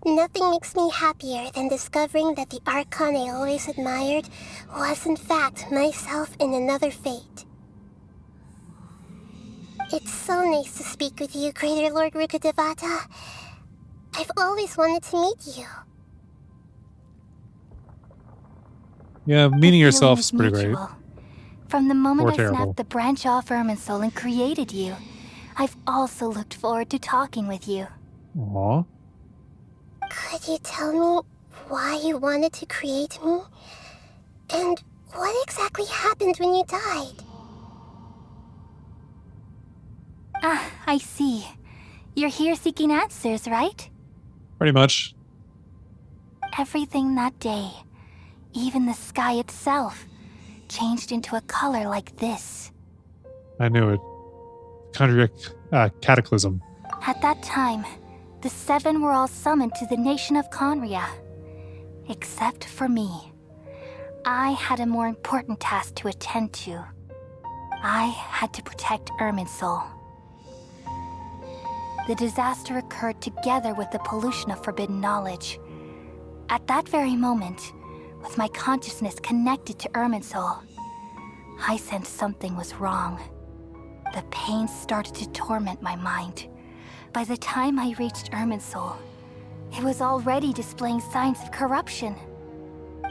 Nothing makes me happier than discovering that the Archon I always admired was in fact myself in another fate. It's so nice to speak with you, Greater Lord Rukkhadevata. I've always wanted to meet you. Yeah, The meeting feeling yourself is is pretty great. mutual. From the moment Or I terrible. snapped the branch off Irminsul and created you, I've also looked forward to talking with you. Aw. Could you tell me why you wanted to create me? And what exactly happened when you died? Ah, I see. You're here seeking answers, right? Pretty much. Everything that day, even the sky itself, changed into a color like this. I knew it. Cataclysm. At that time, the seven were all summoned to the nation of Conria. Except for me. I had a more important task to attend to. I had to protect Irminsul. The disaster occurred together with the pollution of forbidden knowledge. At that very moment, with my consciousness connected to Irminsul, I sensed something was wrong. The pain started to torment my mind. By the time I reached Irminsul, it was already displaying signs of corruption.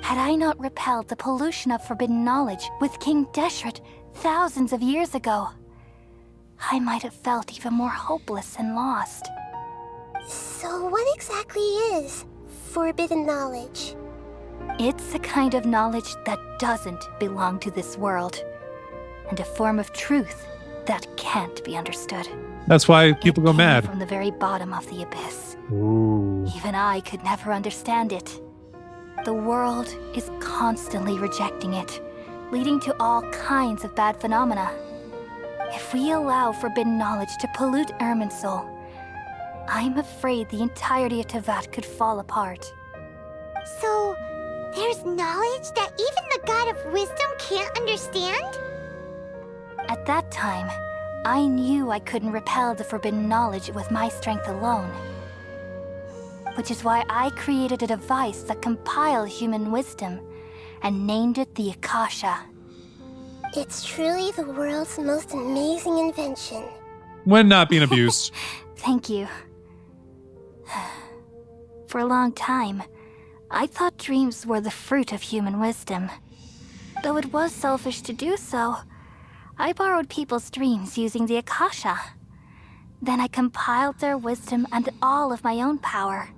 Had I not repelled the pollution of forbidden knowledge with King Deshret thousands of years ago, I might have felt even more hopeless and lost. So what exactly is forbidden knowledge? It's a kind of knowledge that doesn't belong to this world, and a form of truth that can't be understood. That's why people go It came mad. from the very bottom of the abyss. Ooh. Even I could never understand it. The world is constantly rejecting it, leading to all kinds of bad phenomena. If we allow forbidden knowledge to pollute Irminsul, I'm afraid the entirety of Tevat could fall apart. So, there's knowledge that even the God of wisdom can't understand? At that time, I knew I couldn't repel the forbidden knowledge with my strength alone. Which is why I created a device that compiled human wisdom and named it the Akasha. It's truly the world's most amazing invention. When not being abused. Thank you. For a long time, I thought dreams were the fruit of human wisdom. though it was selfish to do so, I borrowed people's dreams using the Akasha. Then I compiled their wisdom and all of my own power.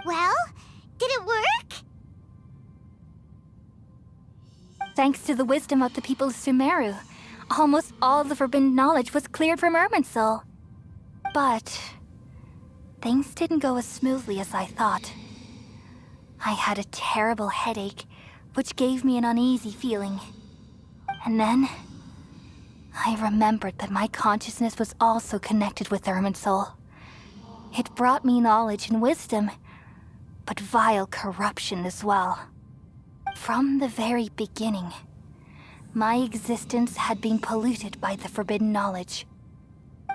Well, did it work? Thanks to the wisdom of the people of Sumeru, almost all the forbidden knowledge was cleared from Irminsul. But things didn't go as smoothly as I thought. I had a terrible headache, which gave me an uneasy feeling. And then I remembered that my consciousness was also connected with Irminsul. It brought me knowledge and wisdom, but vile corruption as well. From the very beginning, my existence had been polluted by the forbidden knowledge.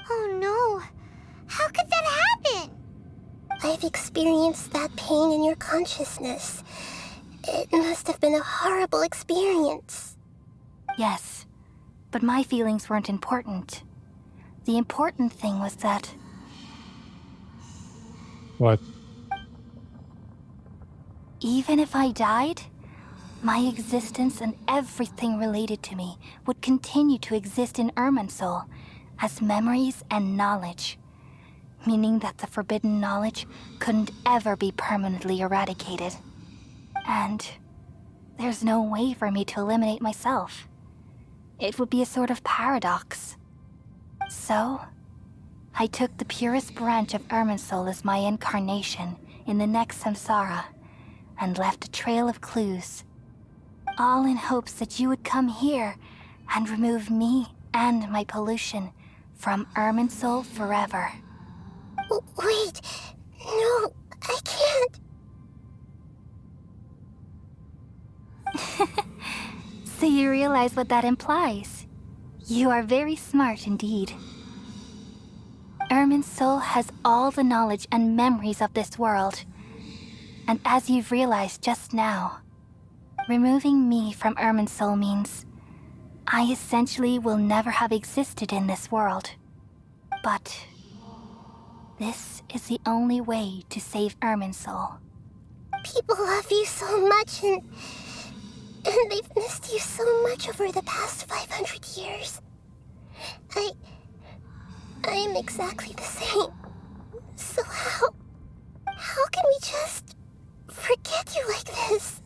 Oh no. How could that happen? I've experienced that pain in your consciousness. It must have been a horrible experience. Yes, but my feelings weren't important. The important thing was that What? even if I died, my existence and everything related to me would continue to exist in Irminsul as memories and knowledge, meaning that the forbidden knowledge couldn't ever be permanently eradicated. And there's no way for me to eliminate myself. It would be a sort of paradox. So, I took the purest branch of Irminsul as my incarnation in the next samsara and left a trail of clues, all in hopes that you would come here and remove me and my pollution from Irminsul forever. Wait, no, I can't. So you realize what that implies? You are very smart indeed. Irminsul has all the knowledge and memories of this world. And as you've realized just now, removing me from Irminsul means I essentially will never have existed in this world. But this is the only way to save Irminsul. People love you so much, and they've missed you so much over the past 500 years. I am exactly the same. So how can we just forget you like this?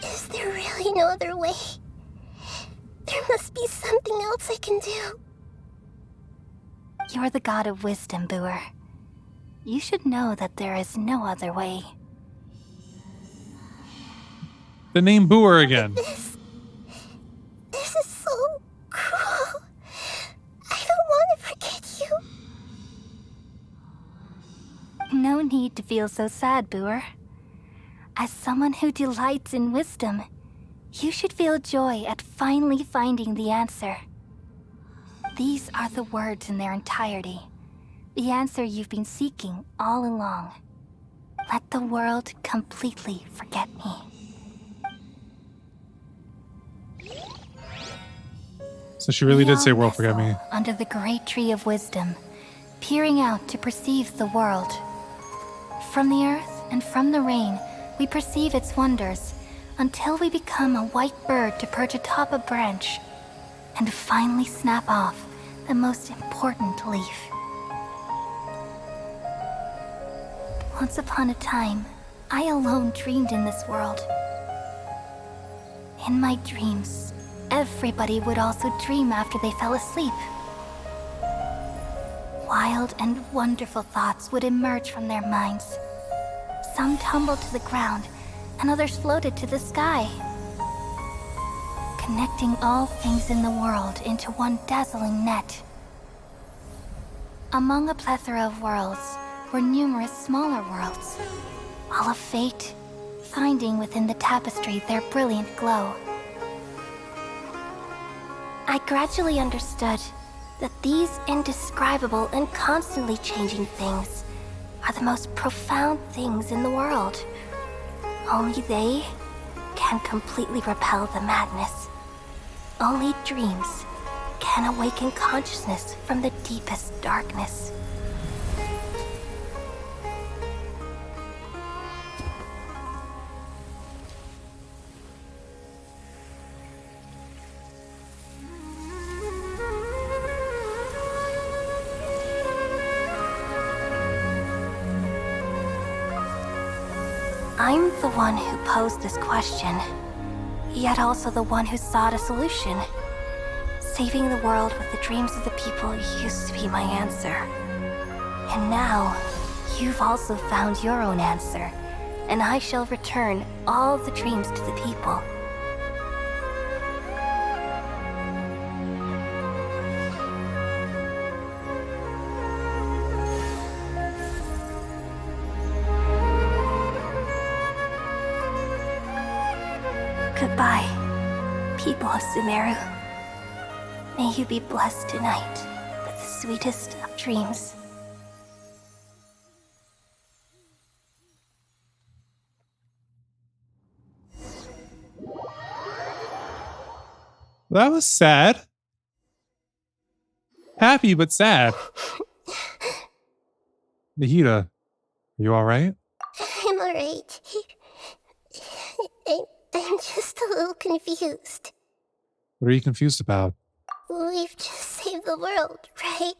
Is there really no other way? There must be something else I can do. You're the god of wisdom, Booer. You should know that there is no other way. The name Booer again. This is so cruel. I don't want to forget you. No need to feel so sad, Booer. As someone who delights in wisdom, you should feel joy at finally finding the answer. These are the words in their entirety. The answer you've been seeking all along. Let the world completely forget me. So she really We did say all world forget me. nestle under the great tree of wisdom, peering out to perceive the world. From the earth and from the rain, we perceive its wonders, until we become a white bird to perch atop a branch, and finally snap off the most important leaf. Once upon a time, I alone dreamed in this world. In my dreams, everybody would also dream after they fell asleep. Wild and wonderful thoughts would emerge from their minds. Some tumbled to the ground, and others floated to the sky, connecting all things in the world into one dazzling net. Among a plethora of worlds were numerous smaller worlds, all of fate, finding within the tapestry their brilliant glow. I gradually understood that these indescribable and constantly changing things are the most profound things in the world. Only they can completely repel the madness. Only dreams can awaken consciousness from the deepest darkness. I'm the one who posed this question, yet also the one who sought a solution. Saving the world with the dreams of the people used to be my answer. And now, you've also found your own answer, and I shall return all the dreams to the people. Goodbye, people of Sumeru. May you be blessed tonight with the sweetest of dreams. That was sad. Happy, but sad. Nahida, are you alright? I'm alright. I'm just a little confused. What are you confused about? We've just saved the world, right?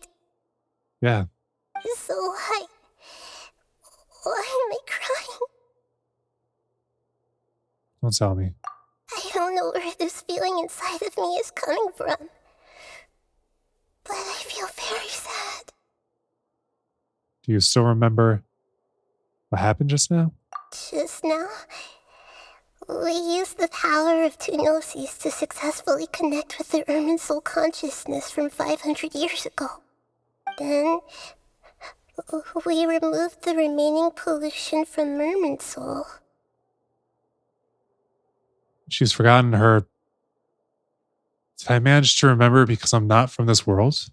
Yeah. So why am I crying? Don't tell me. I don't know where this feeling inside of me is coming from. But I feel very sad. Do you still remember what happened just now? Just now, we used the power of two gnosis to successfully connect with the Ermin soul consciousness from 500 years ago. Then, we removed the remaining pollution from Merman soul. She's forgotten her. Did I manage to remember because I'm not from this world?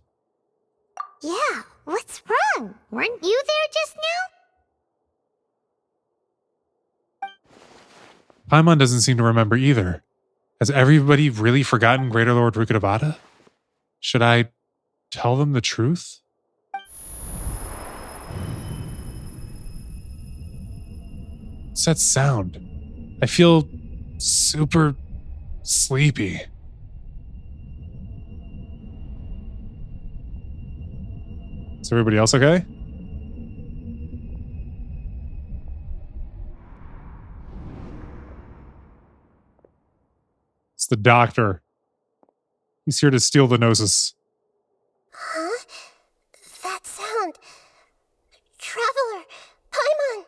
Yeah, what's wrong? Weren't you there just now? Paimon doesn't seem to remember either. Has everybody really forgotten Greater Lord Rukkhadevata? Should I tell them the truth? What's that sound? I feel super sleepy. Is everybody else okay? It's the doctor. He's here to steal the gnosis. Huh? That sound. Traveler! Paimon!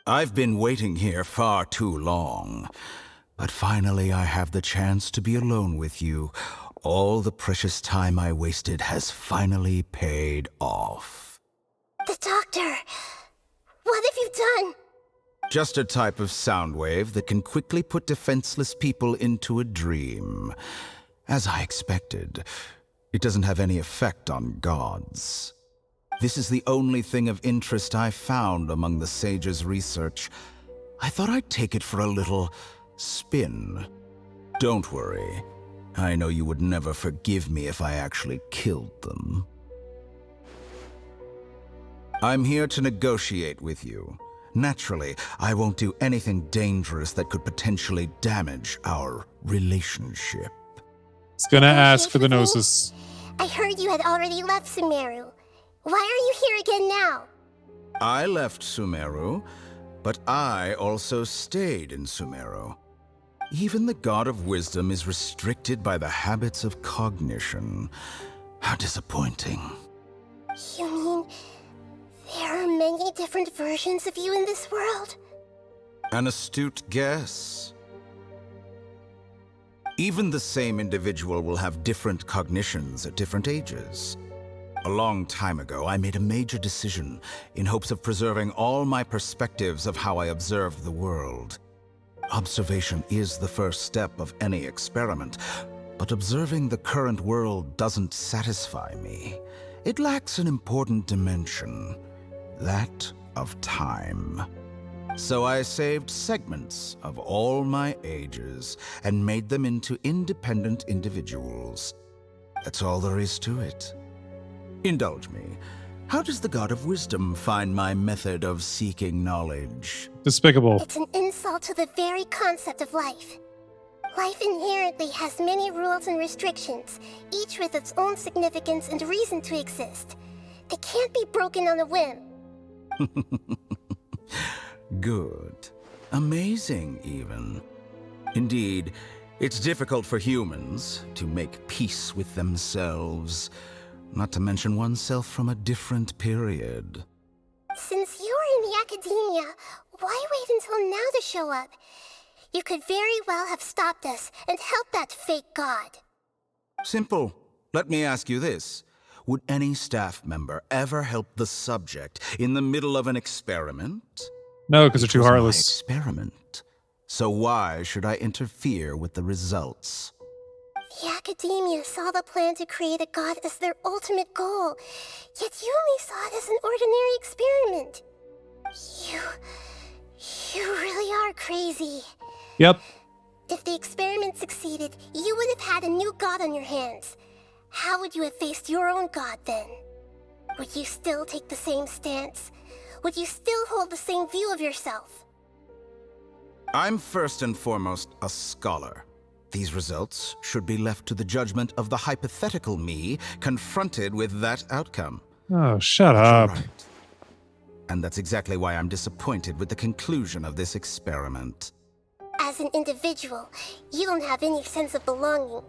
I've been waiting here far too long. But finally I have the chance to be alone with you. All the precious time I wasted has finally paid off. The doctor! What have you done? Just a type of sound wave that can quickly put defenseless people into a dream. As I expected, it doesn't have any effect on gods. This is the only thing of interest I found among the sage's research. I thought I'd take it for a little spin. Don't worry. I know you would never forgive me if I actually killed them. I'm here to negotiate with you. Naturally, I won't do anything dangerous that could potentially damage our relationship. He's gonna ask for the gnosis. I heard you had already left Sumeru. Why are you here again now? I left Sumeru, but I also stayed in Sumeru. Even the God of Wisdom is restricted by the habits of cognition. How disappointing. You mean there are many different versions of you in this world? An astute guess. Even the same individual will have different cognitions at different ages. A long time ago, I made a major decision in hopes of preserving all my perspectives of how I observed the world. Observation is the first step of any experiment, but observing the current world doesn't satisfy me. It lacks an important dimension, that of time. So I saved segments of all my ages and made them into independent individuals. That's all there is to it. Indulge me. How does the God of Wisdom find my method of seeking knowledge? Despicable. It's an insult to the very concept of life. Life inherently has many rules and restrictions, each with its own significance and reason to exist. They can't be broken on a whim. Good. Amazing, even. Indeed, it's difficult for humans to make peace with themselves, not to mention oneself from a different period. Since you were in the academia, why wait until now to show up? You could very well have stopped us and helped that fake god. Simple. Let me ask you this. Would any staff member ever help the subject in the middle of an experiment? No, because they're too It was my heartless. experiment. So why should I interfere with the results? The academia saw the plan to create a god as their ultimate goal, yet you only saw it as an ordinary experiment. You really are crazy. Yep. If the experiment succeeded, you would have had a new god on your hands. How would you have faced your own god then? Would you still take the same stance? Would you still hold the same view of yourself? I'm first and foremost a scholar. These results should be left to the judgment of the hypothetical me confronted with that outcome. Oh, shut But you're up. right. And that's exactly why I'm disappointed with the conclusion of this experiment. As an individual, you don't have any sense of belonging.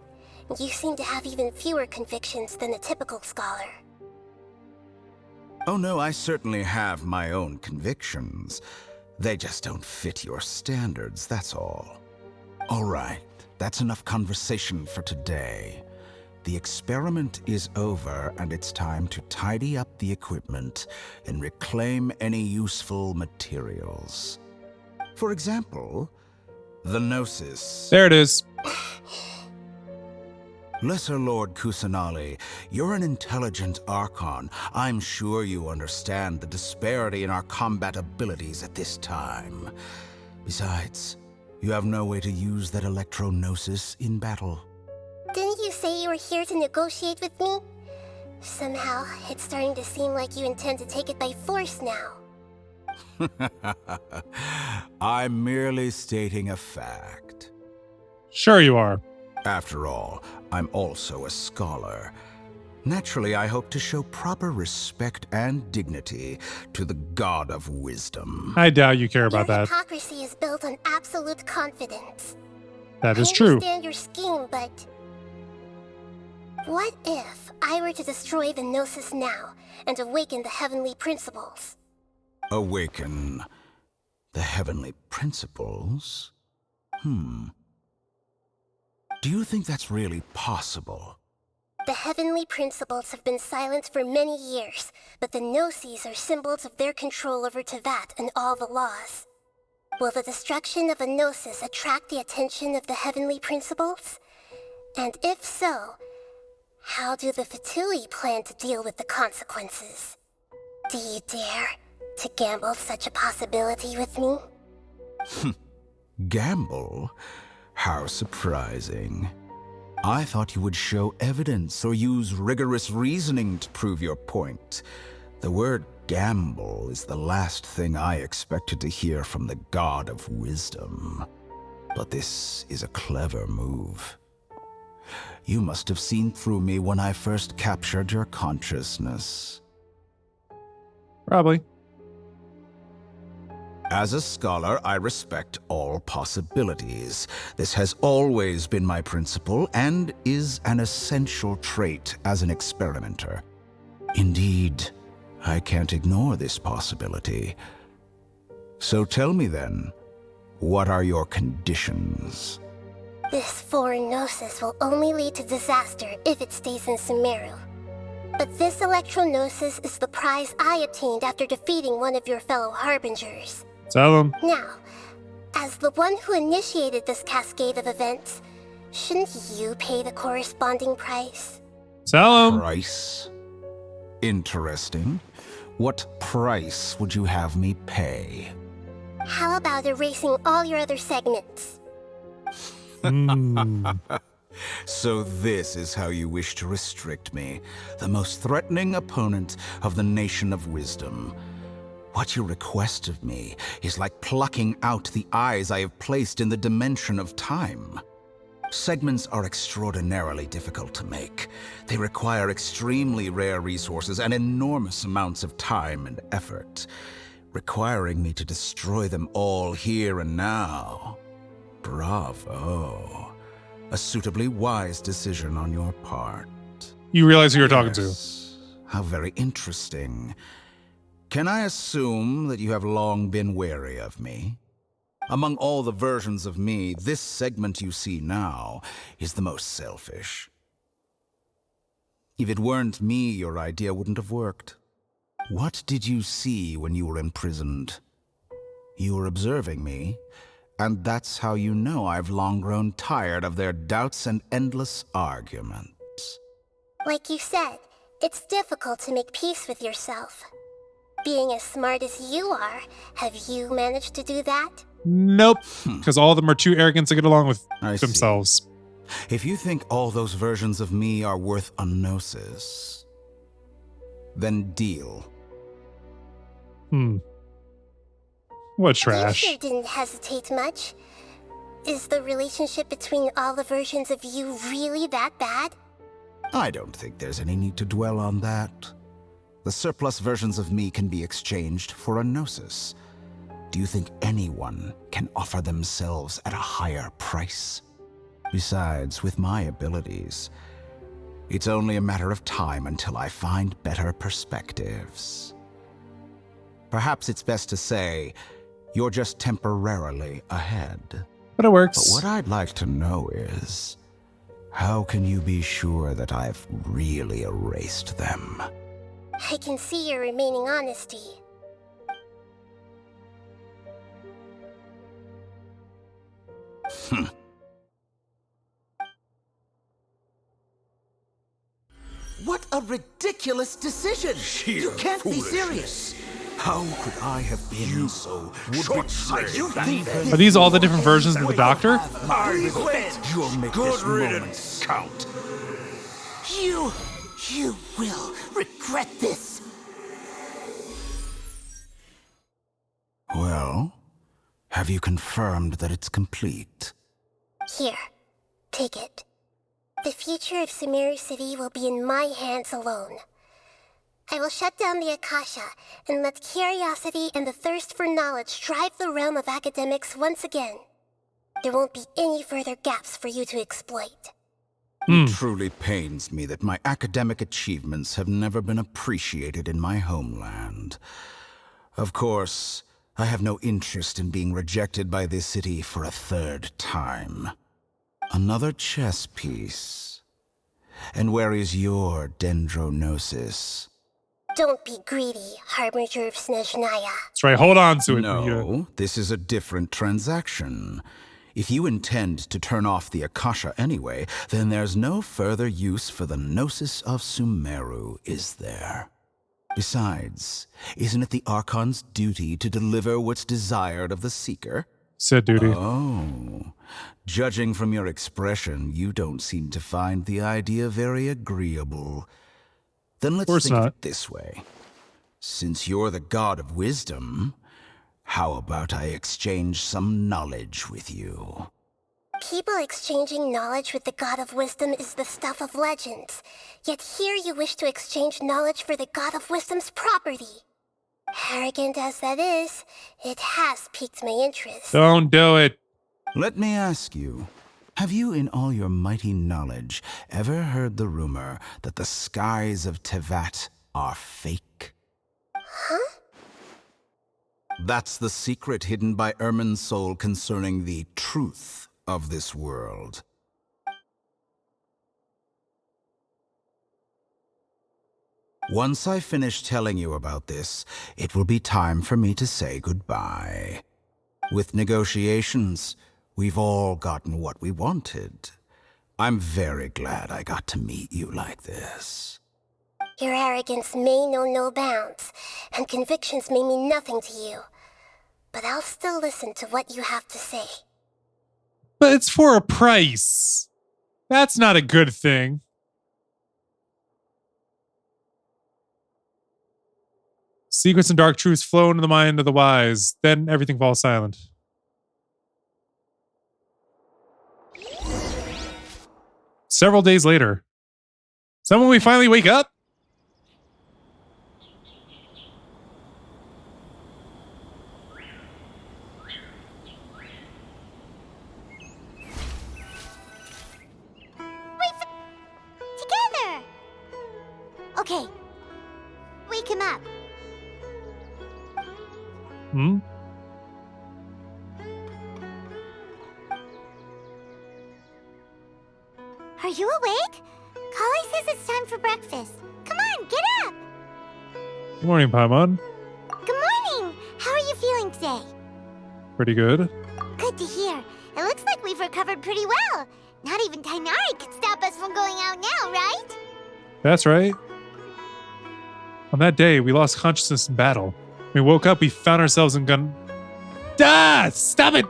You seem to have even fewer convictions than a typical scholar. Oh no, I certainly have my own convictions. They just don't fit your standards, that's all. All right, that's enough conversation for today. The experiment is over, and it's time to tidy up the equipment and reclaim any useful materials. For example, the Gnosis. There it is. Lesser Lord Kusanali, you're an intelligent Archon. I'm sure you understand the disparity in our combat abilities at this time. Besides, you have no way to use that Electro-Gnosis in battle. Didn't you say you were here to negotiate with me? Somehow, it's starting to seem like you intend to take it by force now. I'm merely stating a fact. Sure you are. After all, I'm also a scholar. Naturally, I hope to show proper respect and dignity to the God of Wisdom. I doubt you care about Your that. hypocrisy is built on absolute confidence. That is I true. understand your scheme, but... what if I were to destroy the Gnosis now and awaken the heavenly principles? Awaken the heavenly principles? Do you think that's really possible? The heavenly principles have been silent for many years, but the Gnosis are symbols of their control over Tevat and all the laws. Will the destruction of a Gnosis attract the attention of the heavenly principles? And if so, how do the Fatui plan to deal with the consequences? Do you dare to gamble such a possibility with me? Gamble? How surprising. I thought you would show evidence or use rigorous reasoning to prove your point. The word gamble is the last thing I expected to hear from the God of Wisdom. But this is a clever move. You must have seen through me when I first captured your consciousness. Probably. As a scholar, I respect all possibilities. This has always been my principle and is an essential trait as an experimenter. Indeed, I can't ignore this possibility. So tell me then, what are your conditions? This foreign Gnosis will only lead to disaster if it stays in Sumeru. But this Electro-Gnosis is the prize I obtained after defeating one of your fellow Harbingers. Tell him. Now, as the one who initiated this cascade of events, shouldn't you pay the corresponding price? Tell him. Price? Interesting. What price would you have me pay? How about erasing all your other segments? So this is how you wish to restrict me, the most threatening opponent of the Nation of Wisdom. What you request of me is like plucking out the eyes I have placed in the dimension of time. Segments are extraordinarily difficult to make. They require extremely rare resources and enormous amounts of time and effort. requiring me to destroy them all here and now. Bravo. A suitably wise decision on your part. You realize who you're talking to. Yes. How very interesting. Can I assume that you have long been wary of me? Among all the versions of me, this segment you see now is the most selfish. If it weren't me, your idea wouldn't have worked. What did you see when you were imprisoned? You were observing me, and that's how you know I've long grown tired of their doubts and endless arguments. Like you said, it's difficult to make peace with yourself. Being as smart as you are, have you managed to do that? Nope, because all of them are too arrogant to get along with I see. themselves. If you think all those versions of me are worth a gnosis, then deal. What trash. You sure didn't hesitate much. Is the relationship between all the versions of you really that bad? I don't think there's any need to dwell on that. The surplus versions of me can be exchanged for a gnosis. Do you think anyone can offer themselves at a higher price? Besides, with my abilities, it's only a matter of time until I find better perspectives. Perhaps it's best to say, you're just temporarily ahead. But it works. But what I'd like to know is, how can you be sure that I've really erased them? I can see your remaining honesty. What a ridiculous decision! You can't be serious! How could I have been so short-sighted? Are these all the different versions of the Doctor? I win! You'll make Good this moment riddance. count. You will regret this! Well, have you confirmed that it's complete? Here, take it. The future of Sumeru City will be in my hands alone. I will shut down the Akasha and let curiosity and the thirst for knowledge drive the realm of academics once again. There won't be any further gaps for you to exploit. It truly pains me that my academic achievements have never been appreciated in my homeland. Of course, I have no interest in being rejected by this city for a third time. Another chess piece. And where is your dendronosis? Don't be greedy, Harbinger of Snezhnaya. That's right, hold on to it. No, this is a different transaction. If you intend to turn off the Akasha anyway, then there's no further use for the Gnosis of Sumeru, is there? Besides, isn't it the Archon's duty to deliver what's desired of the Seeker? Said duty. Oh, judging from your expression, you don't seem to find the idea very agreeable. Then let's think of it this way. Since you're the god of wisdom, how about I exchange some knowledge with you? People exchanging knowledge with the God of Wisdom is the stuff of legends. Yet here you wish to exchange knowledge for the God of Wisdom's property. Arrogant as that is, it has piqued my interest. Don't do it. Let me ask you, have you in all your mighty knowledge ever heard the rumor that the skies of Tevat are fake? Huh? That's the secret hidden by Irminsul concerning the truth of this world. Once I finish telling you about this, it will be time for me to say goodbye. With negotiations, we've all gotten what we wanted. I'm very glad I got to meet you like this. Your arrogance may know no bounds, and convictions may mean nothing to you. But I'll still listen to what you have to say. But it's for a price. That's not a good thing. Secrets and dark truths flow into the mind of the wise. Then everything falls silent. Several days later. Someone we finally wake up? Okay. Wake him up. Hmm? Are you awake? Kale says it's time for breakfast. Come on, get up! Good morning, Paimon. Good morning! How are you feeling today? Pretty good. Good to hear. It looks like we've recovered pretty well. Not even Tainari could stop us from going out now, right? That's right. On that day, we lost consciousness in battle. When we woke up, we found ourselves in Stop it!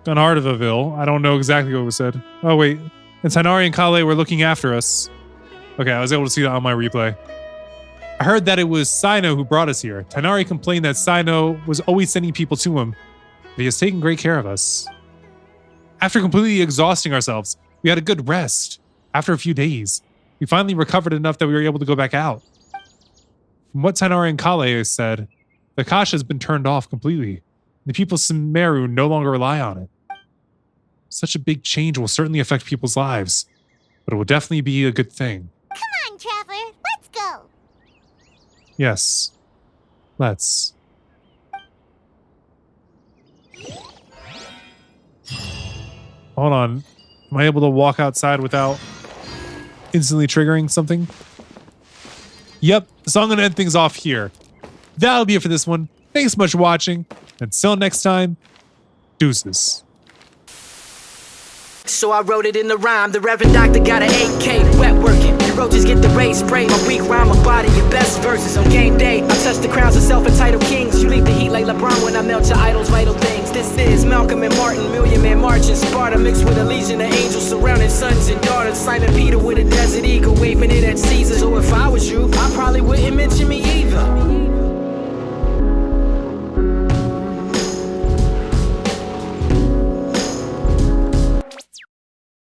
Gunhardaville. I don't know exactly what was said. Oh, wait. And Tainari and Kale were looking after us. Okay, I was able to see that on my replay. I heard that it was Sino who brought us here. Tainari complained that Sino was always sending people to him, but he has taken great care of us. After completely exhausting ourselves, we had a good rest. After a few days, we finally recovered enough that we were able to go back out. From what Tainari and Kale said, the Akasha has been turned off completely. The people of Sumeru no longer rely on it. Such a big change will certainly affect people's lives, but it will definitely be a good thing. Come on, Traveler, let's go! Yes. Let's. Hold on. Am I able to walk outside without instantly triggering something? Yep, so I'm going to end things off here. That'll be it for this one. Thanks so much for watching. Until next time, deuces. So I wrote it in the rhyme. The Reverend Doctor got an 8K, wet working. The roaches get the race spray. My weak rhyme, my body, your best verses on game day. I touch the crowns of self-entitled kings. You leave the heat like LeBron when I melt your idols' vital things. This is Malcolm and Martin, Million Man March in Sparta, mixed with a legion of angels surrounding sons and daughters. Simon Peter with a desert eagle, waving it at Caesar. So if I was you, I probably wouldn't mention me either.